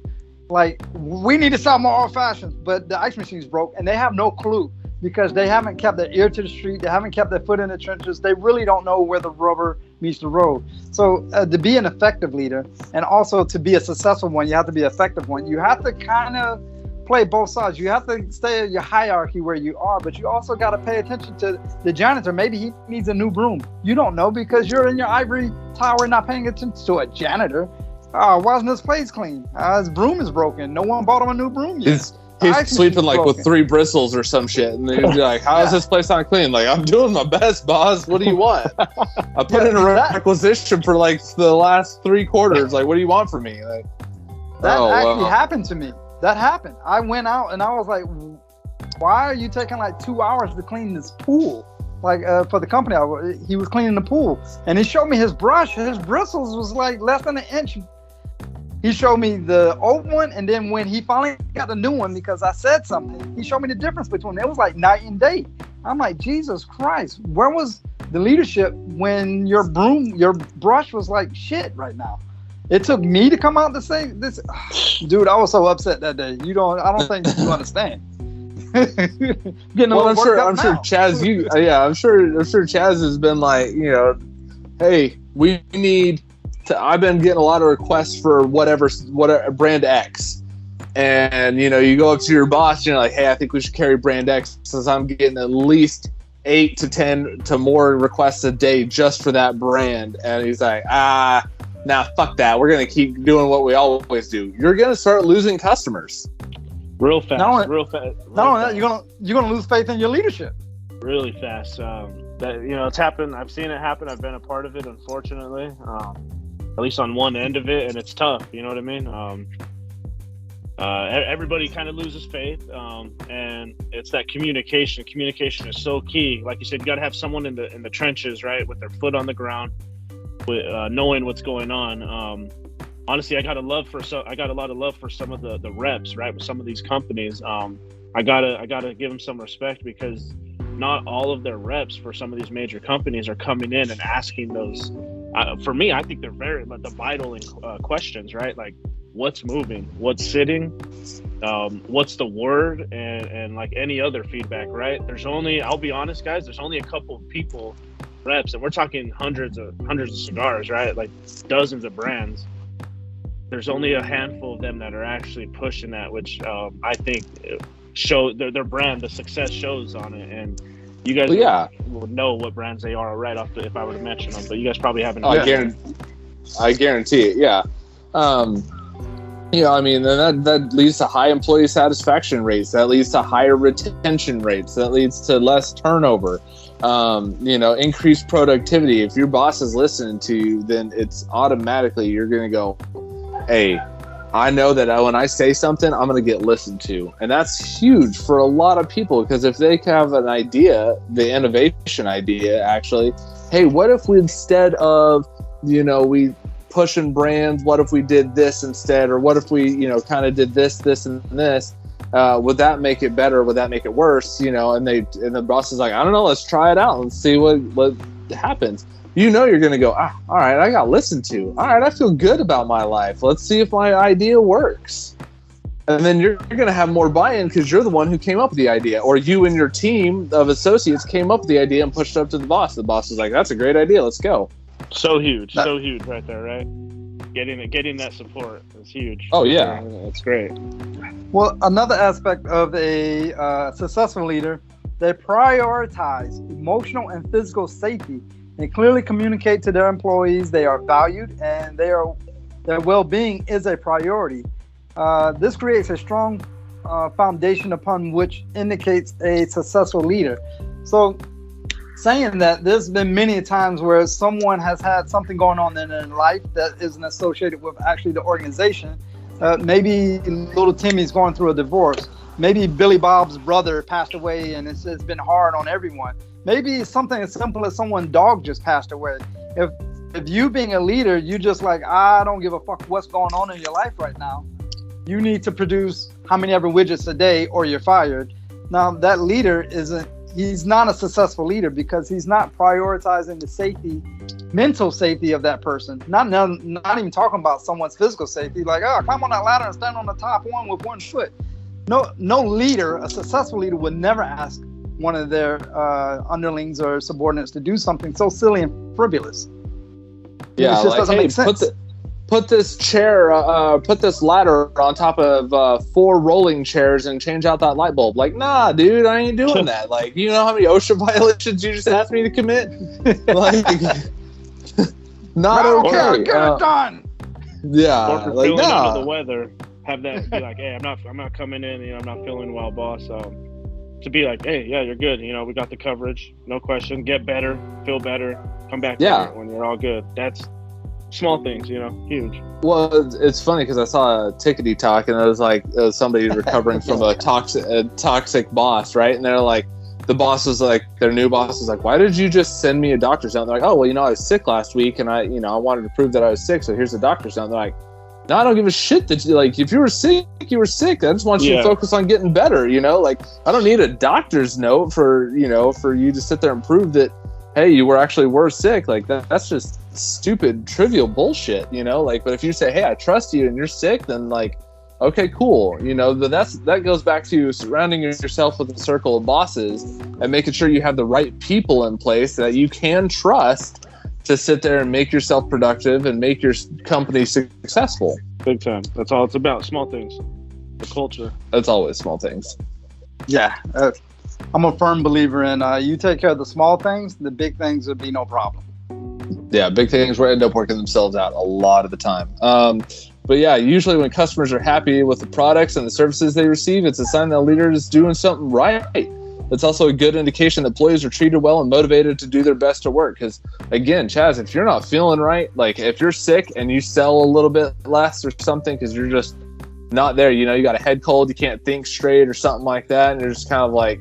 S2: We need to sell more old fashions, but the ice machine is broke, and they have no clue because they haven't kept their ear to the street. They haven't kept their foot in the trenches. They really don't know where the rubber meets the road. So to be an effective leader, and also to be a successful one, you have to be an effective one. You have to kind of play both sides. You have to stay in your hierarchy where you are, but you also got to pay attention to the janitor. Maybe he needs a new broom. You don't know because you're in your ivory tower not paying attention to a janitor. Why isn't his place clean? His broom is broken. No one bought him a new broom yet.
S3: He's sleeping with 3 bristles or some shit, and he'd be like, how is this place not clean? I'm doing my best, boss. What do you want? I put in a requisition for the last 3 quarters. What do you want from me?
S2: That actually happened to me. That happened. I went out and I was like, why are you taking like 2 hours to clean this pool? Like for the company, he was cleaning the pool, and he showed me his brush. His bristles was like less than an inch. He showed me the old one, and then when he finally got the new one, because I said something, he showed me the difference between them. It was like night and day. I'm like, Jesus Christ, where was the leadership when your brush was like shit right now? It took me to come out to say this. Dude, I was so upset that day. I don't think you understand.
S3: I'm sure Chaz, I'm sure Chaz has been like, hey, we need to. I've been getting a lot of requests for whatever brand X, and you go up to your boss, and you're like, hey, I think we should carry brand X, since I'm getting at least 8 to 10 to more requests a day just for that brand. And he's like, nah, fuck that. We're gonna keep doing what we always do. You're gonna start losing customers.
S4: Real fast.
S2: Not only that, you're gonna lose faith in your leadership.
S4: Really fast. It's happened. I've seen it happen. I've been a part of it, unfortunately. At least on one end of it, and it's tough. You know what I mean? Everybody kind of loses faith, and it's that communication. Communication is so key. Like you said, you got to have someone in the trenches, right, with their foot on the ground, with knowing what's going on. Honestly, I got a lot of love for some of the reps, right, with some of these companies. I gotta give them some respect, because not all of their reps for some of these major companies are coming in and asking those. For me, I think they're the vital questions, right? Like, what's moving, what's sitting, what's the word, and like any other feedback, right? I'll be honest, guys, there's only a couple of people, reps, and we're talking hundreds of cigars, right? Like dozens of brands. There's only a handful of them that are actually pushing that, which I think show their brand, the success shows on it. And you guys would know what brands they are right off if I were to mention them, but you guys probably haven't.
S3: I guarantee it. Yeah. I mean, that leads to high employee satisfaction rates. That leads to higher retention rates. That leads to less turnover. Increased productivity. If your boss is listening to you, then it's automatically you're going to go, hey, I know that when I say something, I'm going to get listened to. And that's huge for a lot of people, because if they have an idea, the innovation idea, actually, hey, what if we, instead of, we pushing brands, what if we did this instead? Or what if we, kind of did this, and this? Would that make it better? Would that make it worse? And the boss is like, I don't know, let's try it out and see what happens. You're going to go, all right, I got listened to. All right, I feel good about my life. Let's see if my idea works. And then you're going to have more buy-in, because you're the one who came up with the idea. Or you and your team of associates came up with the idea and pushed it up to the boss. The boss is like, that's a great idea. Let's go.
S4: So huge right there, right? Getting that support is huge.
S3: Oh, yeah.
S4: That's great.
S2: Well, another aspect of a successful leader, they prioritize emotional and physical safety. They clearly communicate to their employees they are valued and their well-being is a priority. This creates a strong foundation upon which indicates a successful leader. So, saying that, there's been many times where someone has had something going on in their life that isn't associated with actually the organization. Maybe little Timmy's going through a divorce. Maybe Billy Bob's brother passed away and it's been hard on everyone. Maybe it's something as simple as someone's dog just passed away. If you being a leader, you just like, I don't give a fuck what's going on in your life right now. You need to produce how many ever widgets a day or you're fired. Now that leader he's not a successful leader, because he's not prioritizing the safety, mental safety of that person. Not even talking about someone's physical safety. Like, climb on that ladder and stand on the top one with one foot. No leader, a successful leader, would never ask one of their underlings or subordinates to do something so silly and frivolous.
S3: Yeah,
S2: it just doesn't make sense.
S3: Put this chair, put this ladder on top of 4 rolling chairs and change out that light bulb. Like, nah, dude, I ain't doing that. Like, you know how many OSHA violations you just asked me to commit? Like, not okay.
S2: Get it done.
S3: Yeah,
S4: or for feeling under the weather, have that be like, hey, I'm not coming in. I'm not feeling well, boss. To be like, hey, yeah, you're good. We got the coverage, no question. Get better, feel better, come back when you're all good. That's small things, huge.
S3: Well, it's funny because I saw a Tickety Talk, and it was like somebody recovering from a toxic boss, right? And they're like, the boss was like, their new boss was like, why did you just send me a doctor's note? They're like, oh, well, I was sick last week, and I wanted to prove that I was sick, so here's the doctor's note. They're like, no, I don't give a shit that if you were sick, you were sick. I just want you to focus on getting better, Like, I don't need a doctor's note for you to sit there and prove that, hey, you were sick. Like, that's just stupid, trivial bullshit, Like, but if you say, hey, I trust you and you're sick, then, like, okay, cool. That goes back to surrounding yourself with a circle of bosses and making sure you have the right people in place that you can trust to sit there and make yourself productive and make your company successful.
S4: Big time. That's all it's about. Small things. The culture.
S3: It's always small things.
S2: Yeah. I'm a firm believer in you take care of the small things, the big things would be no problem.
S3: Yeah, big things will end up working themselves out a lot of the time. But yeah, usually when customers are happy with the products and the services they receive, it's a sign that a leader is doing something right. It's also a good indication that employees are treated well and motivated to do their best to work. Because again, Chaz, if you're not feeling right, like if you're sick and you sell a little bit less or something because you're just not there, you got a head cold, you can't think straight or something like that, and you're just kind of like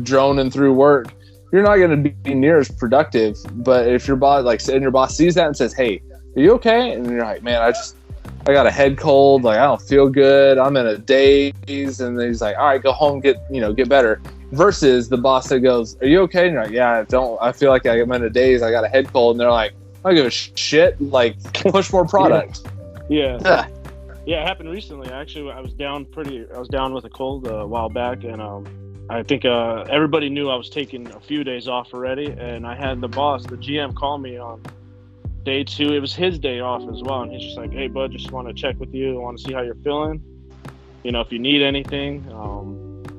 S3: droning through work, you're not going to be near as productive. But if your boss, your boss sees that and says, hey, are you okay? And you're like, man, I got a head cold, like I don't feel good, I'm in a daze, and then he's like, all right, go home, get better. Versus the boss that goes, are you okay? And you're like, yeah, I feel like I'm in a daze, I got a head cold, and they're like, I don't give a shit, like push more product.
S4: Yeah, it happened recently. Actually, I was down with a cold a while back, and I think everybody knew I was taking a few days off already, and I had the GM call me on day 2. It was his day off as well, and he's just like, hey bud, just want to check with you, I want to see how you're feeling, if you need anything,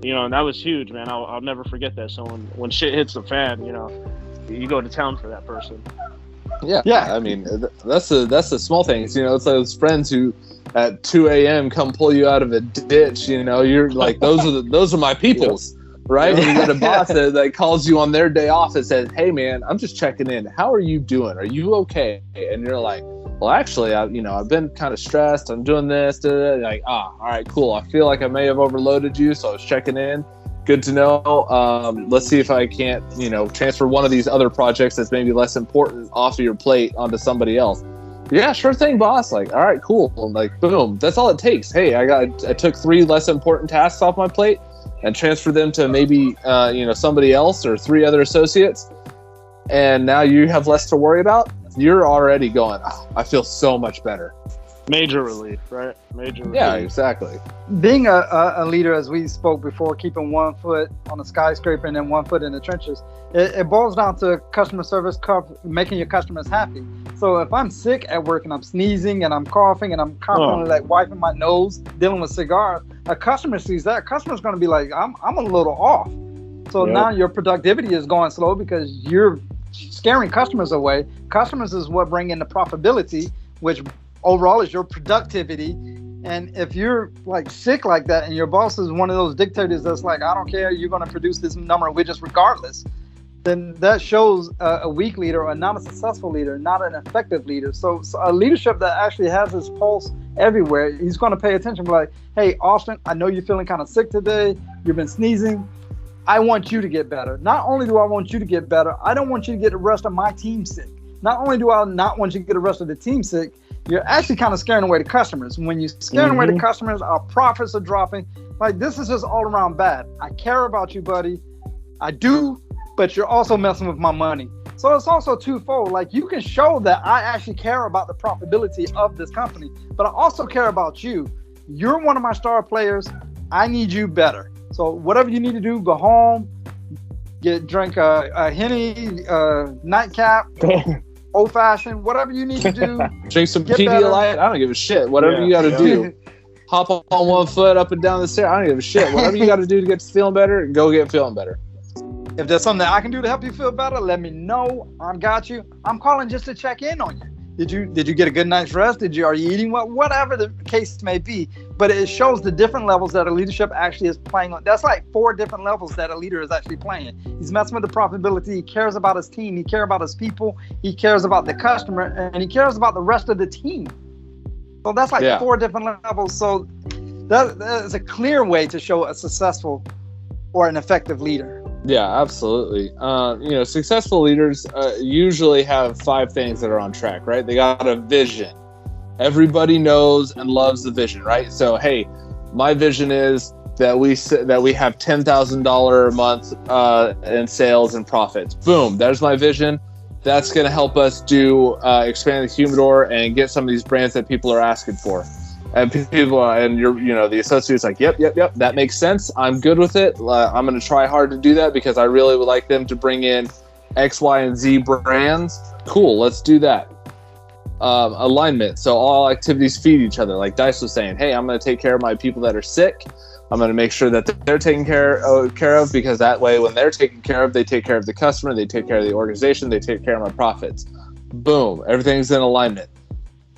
S4: and that was huge, man. I'll never forget that. So when shit hits the fan, you go to town for that person.
S3: Yeah. I mean, that's the small things, it's those friends who at 2 a.m. come pull you out of a ditch, you're like, those are my peoples. Right? When you got a boss that calls you on their day off and says, hey man, I'm just checking in. How are you doing? Are you okay? And you're like, well, actually, I've been kind of stressed. I'm doing this. Like, all right, cool. I feel like I may have overloaded you, so I was checking in. Good to know. Let's see if I can't, transfer one of these other projects that's maybe less important off of your plate onto somebody else. Yeah, sure thing, boss. Like, all right, cool. Like, boom. That's all it takes. Hey, I took 3 less important tasks off my plate and transfer them to maybe somebody else or 3 other associates, and now you have less to worry about. You're already going, I feel so much better.
S4: Major relief, right? Major relief.
S3: Yeah, exactly.
S2: Being a leader, as we spoke before, keeping one foot on the skyscraper and then one foot in the trenches, it boils down to customer service, making your customers happy. So if I'm sick at work and I'm sneezing and I'm coughing and I'm constantly wiping my nose, dealing with cigars, a customer sees that. A customer's going to be like, I'm a little off. So now your productivity is going slow because you're scaring customers away. Customers is what bring in the profitability, which overall is your productivity. And if you're like sick like that and your boss is one of those dictators that's like, I don't care, you're going to produce this number of widgets regardless, then that shows a weak leader or not a successful leader, not an effective leader. So a leadership that actually has his pulse everywhere, he's going to pay attention, be like, hey, Austin, I know you're feeling kind of sick today. You've been sneezing. I want you to get better. Not only do I want you to get better, I don't want you to get the rest of my team sick. Not only do I not want you to get the rest of the team sick, you're actually kind of scaring away the customers. When you're scaring away the customers, our profits are dropping. Like, this is just all around bad. I care about you, buddy. I do, but you're also messing with my money. So it's also twofold. Like, you can show that I actually care about the profitability of this company, but I also care about you. You're one of my star players. I need you better. So whatever you need to do, go home, drink a Henny, nightcap, old fashioned, whatever you need to do.
S3: Drink some Pedialyte. I don't give a shit. Whatever you got to do. Hop on one foot up and down the stairs. I don't give a shit. Whatever you got to do to get feeling better, go get feeling better.
S2: If there's something that I can do to help you feel better, let me know. I got you. I'm calling just to check in on you. Did you get a good night's rest? Are you eating well? Whatever the case may be. But it shows the different levels that a leadership actually is playing on. That's like 4 different levels that a leader is actually playing. He's messing with the profitability. He cares about his team. He cares about his people. He cares about the customer, and he cares about the rest of the team. So that's like 4 different levels. So that is a clear way to show a successful or an effective leader.
S3: Yeah, absolutely. Successful leaders usually have 5 things that are on track, right? They got a vision. Everybody knows and loves the vision, right? So, hey, my vision is that we have $10,000 a month in sales and profits. Boom, there's my vision. That's going to help us do expand the humidor and get some of these brands that people are asking for. And people, and the associate's like, yep, that makes sense. I'm good with it. I'm going to try hard to do that because I really would like them to bring in X, Y, and Z brands. Cool, let's do that. Alignment. So all activities feed each other. Like Dice was saying, hey, I'm going to take care of my people that are sick. I'm going to make sure that they're taken care of because that way when they're taken care of, they take care of the customer, they take care of the organization, they take care of my profits. Boom, everything's in alignment.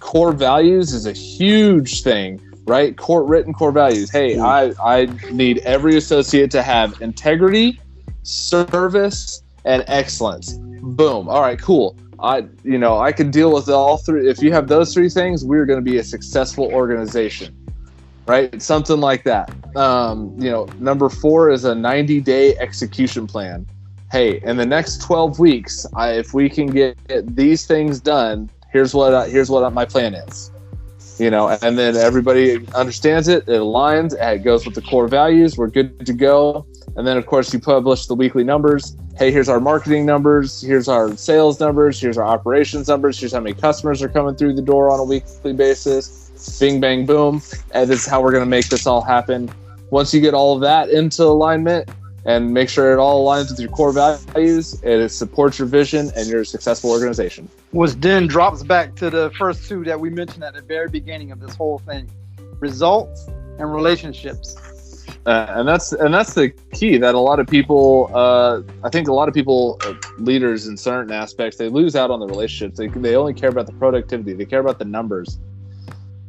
S3: Core values is a huge thing, right? Written core values. Hey, I need every associate to have integrity, service, and excellence. Boom. All right, cool. I can deal with all 3. If you have those 3 things, we're going to be a successful organization, right? Something like that. Number 4 is a 90-day execution plan. Hey, in the next 12 weeks, if we can get these things done, here's what my plan is, and then everybody understands it. It aligns. It goes with the core values. We're good to go. And then, of course, you publish the weekly numbers. Hey, here's our marketing numbers. Here's our sales numbers. Here's our operations numbers. Here's how many customers are coming through the door on a weekly basis. Bing, bang, boom. And this is how we're going to make this all happen. Once you get all of that into alignment and make sure it all aligns with your core values, it supports your vision and you're a successful organization.
S2: Which then drops back to the first 2 that we mentioned at the very beginning of this whole thing: results and relationships.
S3: And that's the key that a lot of people, I think a lot of people, leaders in certain aspects, they lose out on the relationships. They only care about the productivity. They care about the numbers.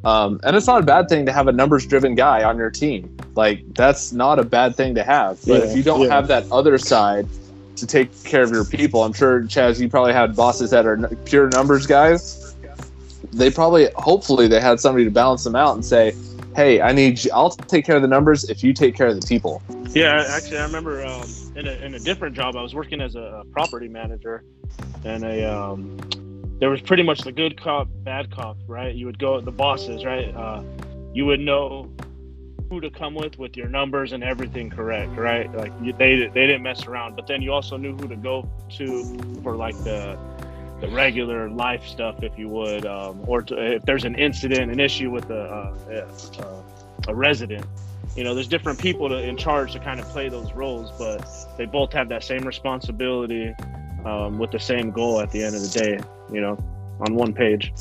S3: And it's not a bad thing to have a numbers-driven guy on your team. Like, that's not a bad thing to have. But if you don't have that other side to take care of your people, I'm sure, Chaz, you probably had bosses that are pure numbers guys. Hopefully they had somebody to balance them out and say, hey, I'll take care of the numbers if you take care of the people.
S4: Yeah, actually, I remember in a different job, I was working as a property manager, and there was pretty much the good cop, bad cop, right? You would go the bosses, right? You would know who to come with your numbers and everything correct, right? Like they didn't mess around. But then you also knew who to go to for like the regular life stuff, if you would, or if there's an incident, an issue with a resident. There's different people in charge to kind of play those roles, but they both have that same responsibility with the same goal at the end of the day, on one page.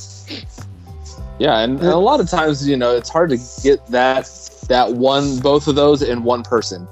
S3: Yeah, and a lot of times, it's hard to get both of those in one person.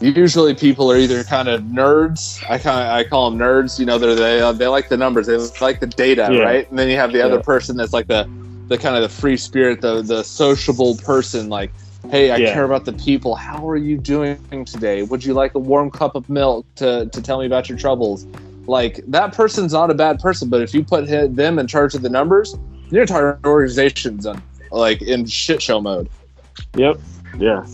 S3: Usually people are either kind of nerds. I call them nerds. They like the numbers. They like the data, right? And then you have the other person that's like the kind of the free spirit, the sociable person. Like, hey, I care about the people. How are you doing today? Would you like a warm cup of milk to tell me about your troubles? Like, that person's not a bad person, but if you put them in charge of the numbers, your entire organization's in shit show mode.
S4: Yep. Yeah.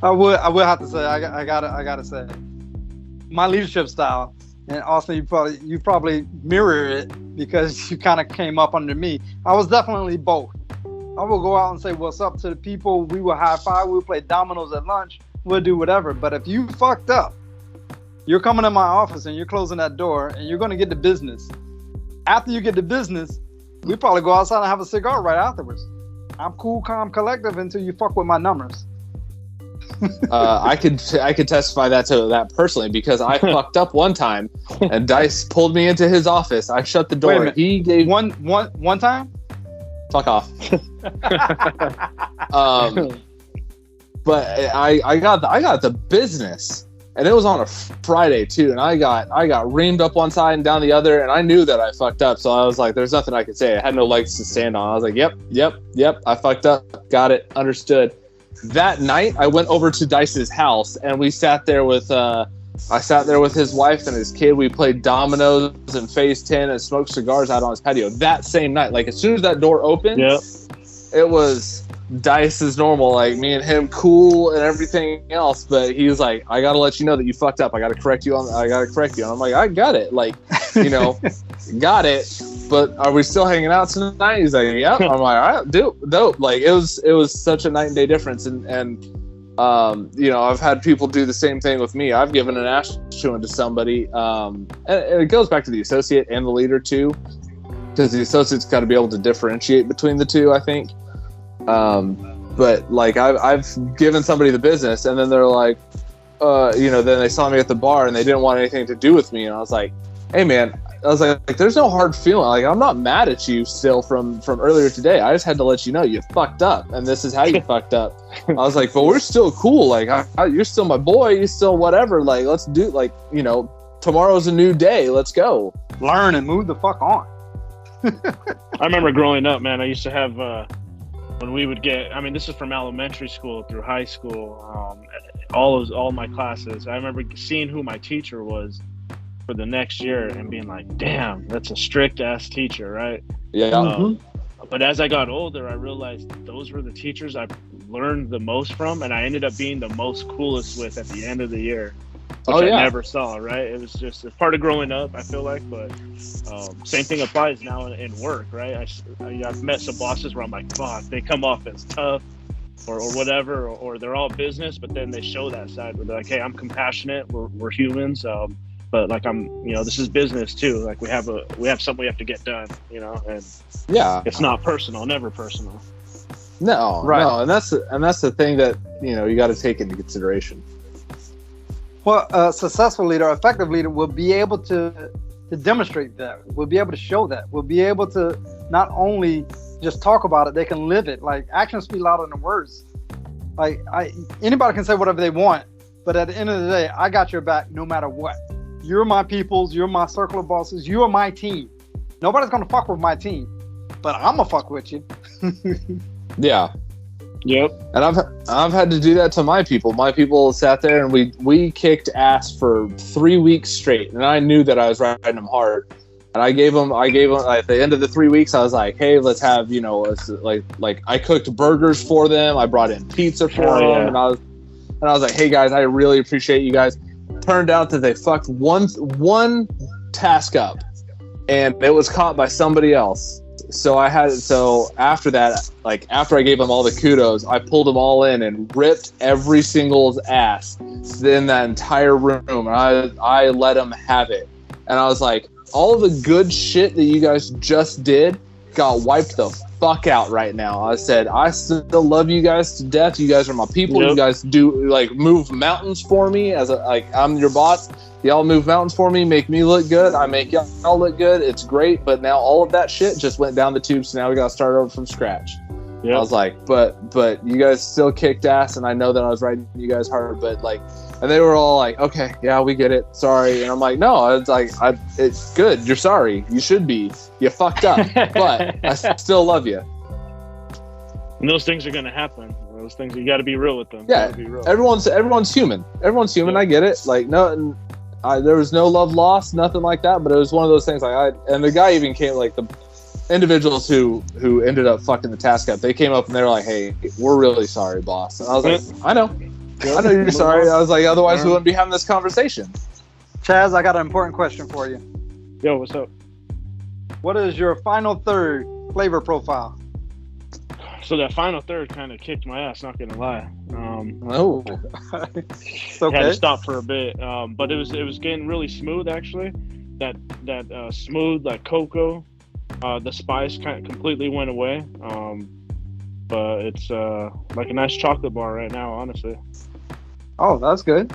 S2: I will have to say, I gotta say, my leadership style, and Austin, you probably mirror it because you kind of came up under me. I was definitely both. I will go out and say what's up to the people. We will high five. We'll play dominoes at lunch. We'll do whatever. But if you fucked up, you're coming in my office and you're closing that door and you're going to get to business. After you get to business, we probably go outside and have a cigar right afterwards. I'm cool, calm, collective until you fuck with my numbers.
S3: I could testify to that personally because I fucked up one time and Dice pulled me into his office. I shut the door.
S2: Wait a minute.
S3: He gave
S2: one time.
S3: Fuck off. But I got the business. And it was on a Friday too, and I got reamed up one side and down the other, and I knew that I fucked up. So I was like, "There's nothing I could say." I had no legs to stand on. I was like, "Yep, I fucked up. Got it, understood." That night, I went over to Dice's house, and we sat there with his wife and his kid. We played dominoes and Phase 10 and smoked cigars out on his patio. That same night, like as soon as that door opened, it was Dice as normal, like me and him cool and everything else, but he was like, I gotta let you know that you fucked up. I gotta correct you. And I'm like, I got it. Like, got it. But are we still hanging out tonight? He's like, yeah. I'm like, all right, dope. Like it was such a night and day difference. And I've had people do the same thing with me. I've given an ash chewing to somebody. And it goes back to the associate and the leader too, because the associate's got to be able to differentiate between the two, I think. But like I've given somebody the business, and then they're like, then they saw me at the bar and they didn't want anything to do with me, and I was like, hey man, I was like there's no hard feeling. Like I'm not mad at you still from earlier today. I just had to let you know you fucked up, and this is how you fucked up. I was like, but we're still cool. Like you're still my boy. You're still whatever. Like let's do tomorrow's a new day. Let's go.
S2: Learn and move the fuck on.
S4: I remember growing up, man. I used to have when we would get. I mean, this is from elementary school through high school. All my classes. I remember seeing who my teacher was for the next year and being like, damn, that's a strict ass teacher, right?
S3: Yeah.
S4: But as I got older, I realized those were the teachers I learned the most from, and I ended up being the most coolest with at the end of the year, which I never saw, right? It was just a part of growing up, I feel like, but same thing applies now in work, right? I've met some bosses where I'm like, fuck, they come off as tough or whatever, or they're all business, but then they show that side where they're like, hey, I'm compassionate, we're humans, but like this is business too. Like we have something we have to get done, and it's not personal, never personal.
S3: No,
S2: right.
S3: No, and that's the thing that you got to take into consideration.
S2: Well, a successful leader, effective leader, will be able to demonstrate that. Will be able to show that. Will be able to not only just talk about it, they can live it. Like actions speak louder than words. Like anybody can say whatever they want, but at the end of the day, I got your back no matter what. You're my peoples. You're my circle of bosses. You are my team. Nobody's gonna fuck with my team, but I'm gonna fuck with you.
S3: Yeah.
S4: Yep.
S3: And I've had to do that to my people. My people sat there and we kicked ass for 3 weeks straight, and I knew that I was riding them hard. And I gave them at the end of the 3 weeks, I was like, hey, let's have like I cooked burgers for them. I brought in pizza for them, and I was like, hey guys, I really appreciate you guys. Turned out that they fucked one task up, and it was caught by somebody else. So after that, like after I gave them all the kudos, I pulled them all in and ripped every single's ass in that entire room. And I let them have it. And I was like, all the good shit that you guys just did got wiped the fuck out right now. I said, I still love you guys to death. You guys are my people. Yep. You guys do move mountains for me I'm your boss. Y'all move mountains for me, make me look good. I make y'all look good. It's great. But now all of that shit just went down the tubes. So now we got to start over from scratch. Yep. I was like, but you guys still kicked ass. And I know that I was riding you guys hard, and they were all like, okay, yeah, we get it. Sorry. And I'm like, no, it's like, it's good. You're sorry. You should be. You fucked up, but I still love you.
S4: And those things are going to happen. Those things, you got to be real with them.
S3: Yeah. Everyone's human. Everyone's human. Yeah. I get it. Like, no, there was no love lost, nothing like that. But it was one of those things and the guy even came, like the individuals who ended up fucking the task up, they came up and they were like, hey, we're really sorry, boss. And I was like, I know you're sorry. I was like, otherwise we wouldn't be having this conversation.
S2: Chaz, I got an important question for you.
S4: Yo, what's up?
S2: What is your final third flavor profile?
S4: So that final third kind of kicked my ass, not gonna lie.
S2: It's okay.
S4: Had to stop for a bit, but it was getting really smooth actually. That smooth, like cocoa, the spice kind of completely went away. But it's like a nice chocolate bar right now, honestly.
S2: Oh, that's good.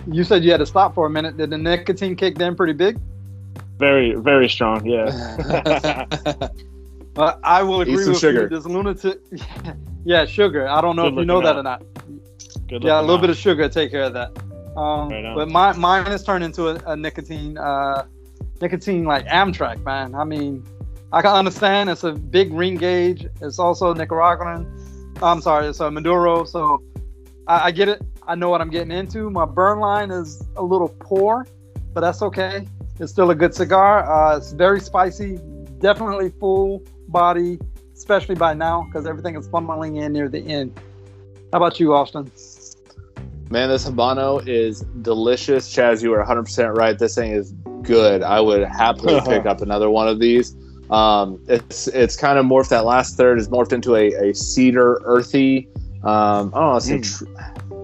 S2: You said you had to stop for a minute. Did the nicotine kick in pretty big?
S4: Very, very strong, yeah.
S2: I will agree with
S3: sugar.
S2: You. This lunatic, yeah, sugar. I don't know if you know that or not.
S4: Good
S2: yeah, a little bit of sugar take care of that. But mine is turned into a nicotine like Amtrak, man. I mean, I can understand it's a big ring gauge. It's also Nicaraguan. I'm sorry, it's a Maduro. So I get it. I know what I'm getting into. My burn line is a little poor, but that's okay. It's still a good cigar. It's very spicy, definitely full body, especially by now because everything is funneling in near the end. How about you, Austin?
S3: Man, this Habano is delicious. Chaz, you are 100% right. This thing is good. I would happily pick up another one of these. It's kind of morphed. That last third is morphed into a cedar, earthy. I don't know. Say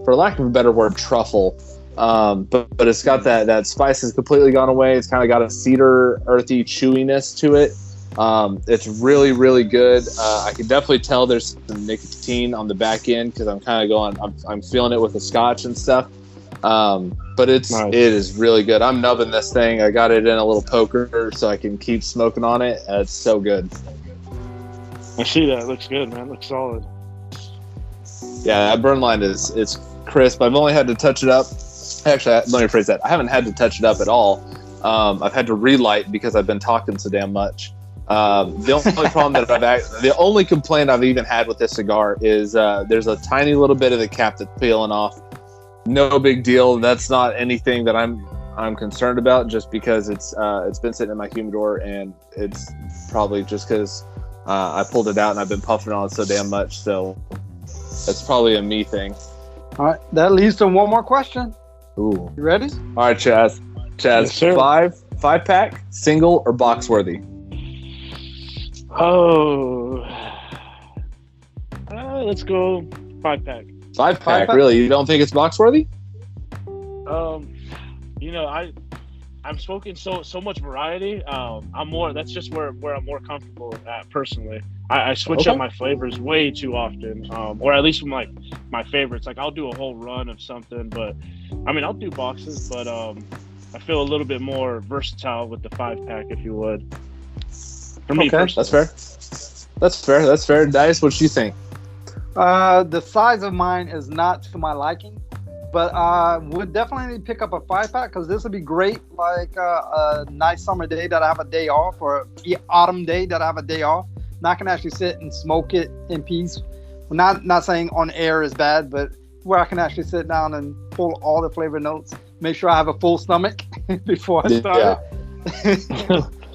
S3: for lack of a better word, truffle. But it's got that spice has completely gone away. It's kind of got a cedar, earthy chewiness to it. It's really, really good. I can definitely tell there's some nicotine on the back end because I'm kind of going. I'm feeling it with the scotch and stuff. But it is really good. I'm nubbing this thing. I got it in a little poker so I can keep smoking on it. It's so good.
S4: I see that. It looks good, man. It looks solid.
S3: Yeah, that burn line it's crisp. I've only had to touch it up. Actually, let me rephrase that. I haven't had to touch it up at all. I've had to relight because I've been talking so damn much. The only problem the only complaint I've even had with this cigar is there's a tiny little bit of the cap that's peeling off. No big deal. That's not anything that I'm concerned about. Just because it's been sitting in my humidor and it's probably just because I pulled it out and I've been puffing on it so damn much. So that's probably a me thing. All
S2: right, that leads to one more question.
S3: Ooh,
S2: you ready?
S3: All right, Chaz. Yes, five pack, single or box worthy?
S4: Oh, let's go 5-pack.
S3: 5-pack, really? You don't think it's box worthy?
S4: I'm smoking so much variety. That's just where I'm more comfortable at personally. I switch up my flavors way too often, or at least from like my favorites. Like I'll do a whole run of something, but I mean I'll do boxes, but I feel a little bit more versatile with the 5-pack, if you would. For me, personally.
S3: That's fair. Dice, what do you think?
S2: The size of mine is not to my liking, but I would definitely pick up a 5-pack because this would be great, like a nice summer day that I have a day off, or autumn day that I have a day off. And I can actually sit and smoke it in peace. Not saying on air is bad, but where I can actually sit down and pull all the flavor notes. Make sure I have a full stomach before I start. Yeah.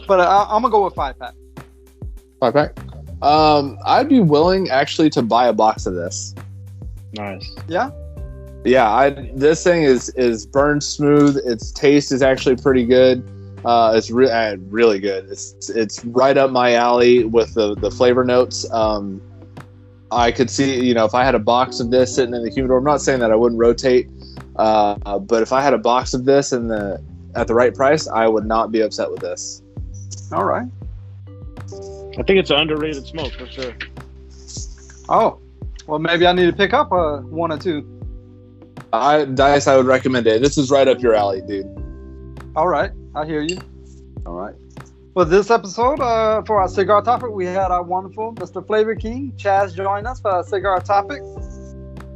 S2: But I'm gonna go with 5-pack.
S3: 5-pack. I'd be willing actually to buy a box of this.
S4: Nice.
S2: Yeah.
S3: Yeah. This thing is burned smooth. Its taste is actually pretty good. It's really good. It's right up my alley with the flavor notes. I could see, if I had a box of this sitting in the humidor. I'm not saying that I wouldn't rotate, but if I had a box of this at the right price, I would not be upset with this.
S2: All right.
S4: I think it's an underrated smoke for sure.
S2: Oh, well, maybe I need to pick up one or two.
S3: Dice, I would recommend it. This is right up your alley, dude.
S2: All right, I hear you. All right. For this episode, for our cigar topic, we had our wonderful Mr. Flavor King, Chaz, join us for our cigar topic.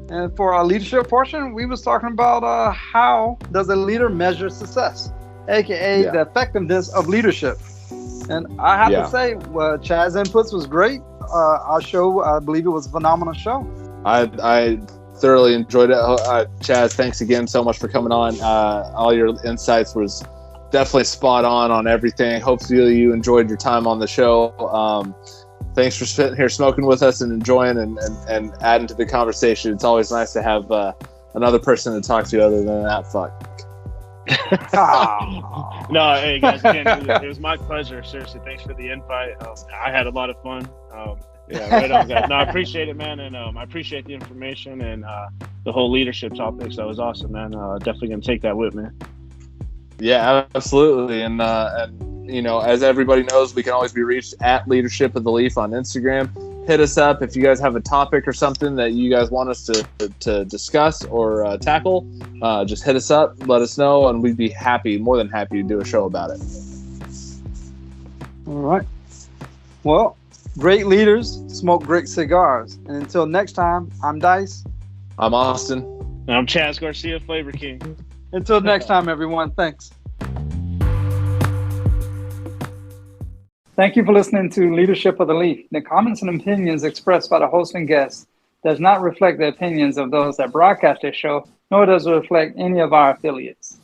S2: And for our leadership portion, we was talking about how does a leader measure success, aka the effectiveness of leadership. And I have to say, Chaz's inputs was great. Our show, I believe it was a phenomenal show.
S3: I thoroughly enjoyed it. Chaz, thanks again so much for coming on. All your insights was definitely spot on everything. Hopefully you enjoyed your time on the show. Thanks for sitting here smoking with us and enjoying and adding to the conversation. It's always nice to have another person to talk to other than that fuck.
S4: No, hey guys, it was my pleasure. Seriously, thanks for the invite. I had a lot of fun. Right on, guys. No, I appreciate it, man, and I appreciate the information and the whole leadership topics. That was awesome, man. Definitely gonna take that with me.
S3: Yeah, absolutely. And as everybody knows, we can always be reached at Leadership of the Leaf on Instagram. Hit us up if you guys have a topic or something that you guys want us to discuss or tackle. Just hit us up, let us know, and we'd be more than happy to do a show about it.
S2: All right. Well, great leaders smoke great cigars. And until next time, I'm Dice.
S3: I'm Austin.
S4: And I'm Chaz Garcia, Flavor King.
S2: Until next time, everyone. Thanks. Thank you for listening to Leadership of the Leaf. The comments and opinions expressed by the host and guests does not reflect the opinions of those that broadcast this show, nor does it reflect any of our affiliates.